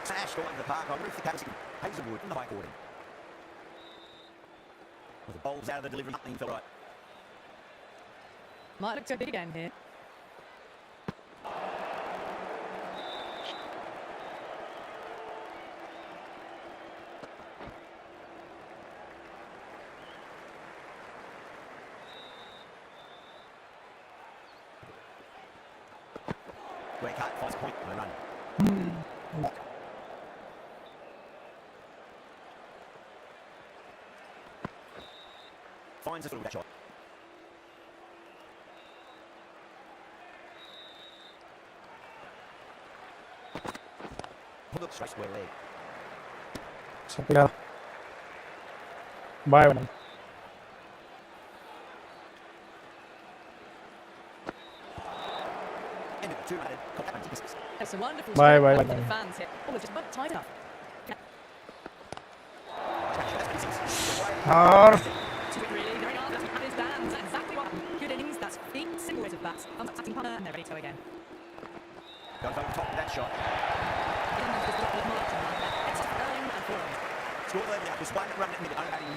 Smashed all over the park. I wonder if the Captaincy Hazelwood from the high court. Well, the ball's out of the delivery. Nothing felt right. Might look too big again here. Great cut, finds point, no run. Finds a foot with that shot. Look straight square leg. Setia. Bye. End of the two-handed. That's a wonderful Bye, stroke bye, for the bye. fans here. Oh, it's just about tied up. Really, very hard. That is banned. That's exactly what. Good innings. That's feet. Simple ways of bats. Comes up punter, and they're ready to go again. Goes over the top of that shot. Score there, was one run at the minute, only batting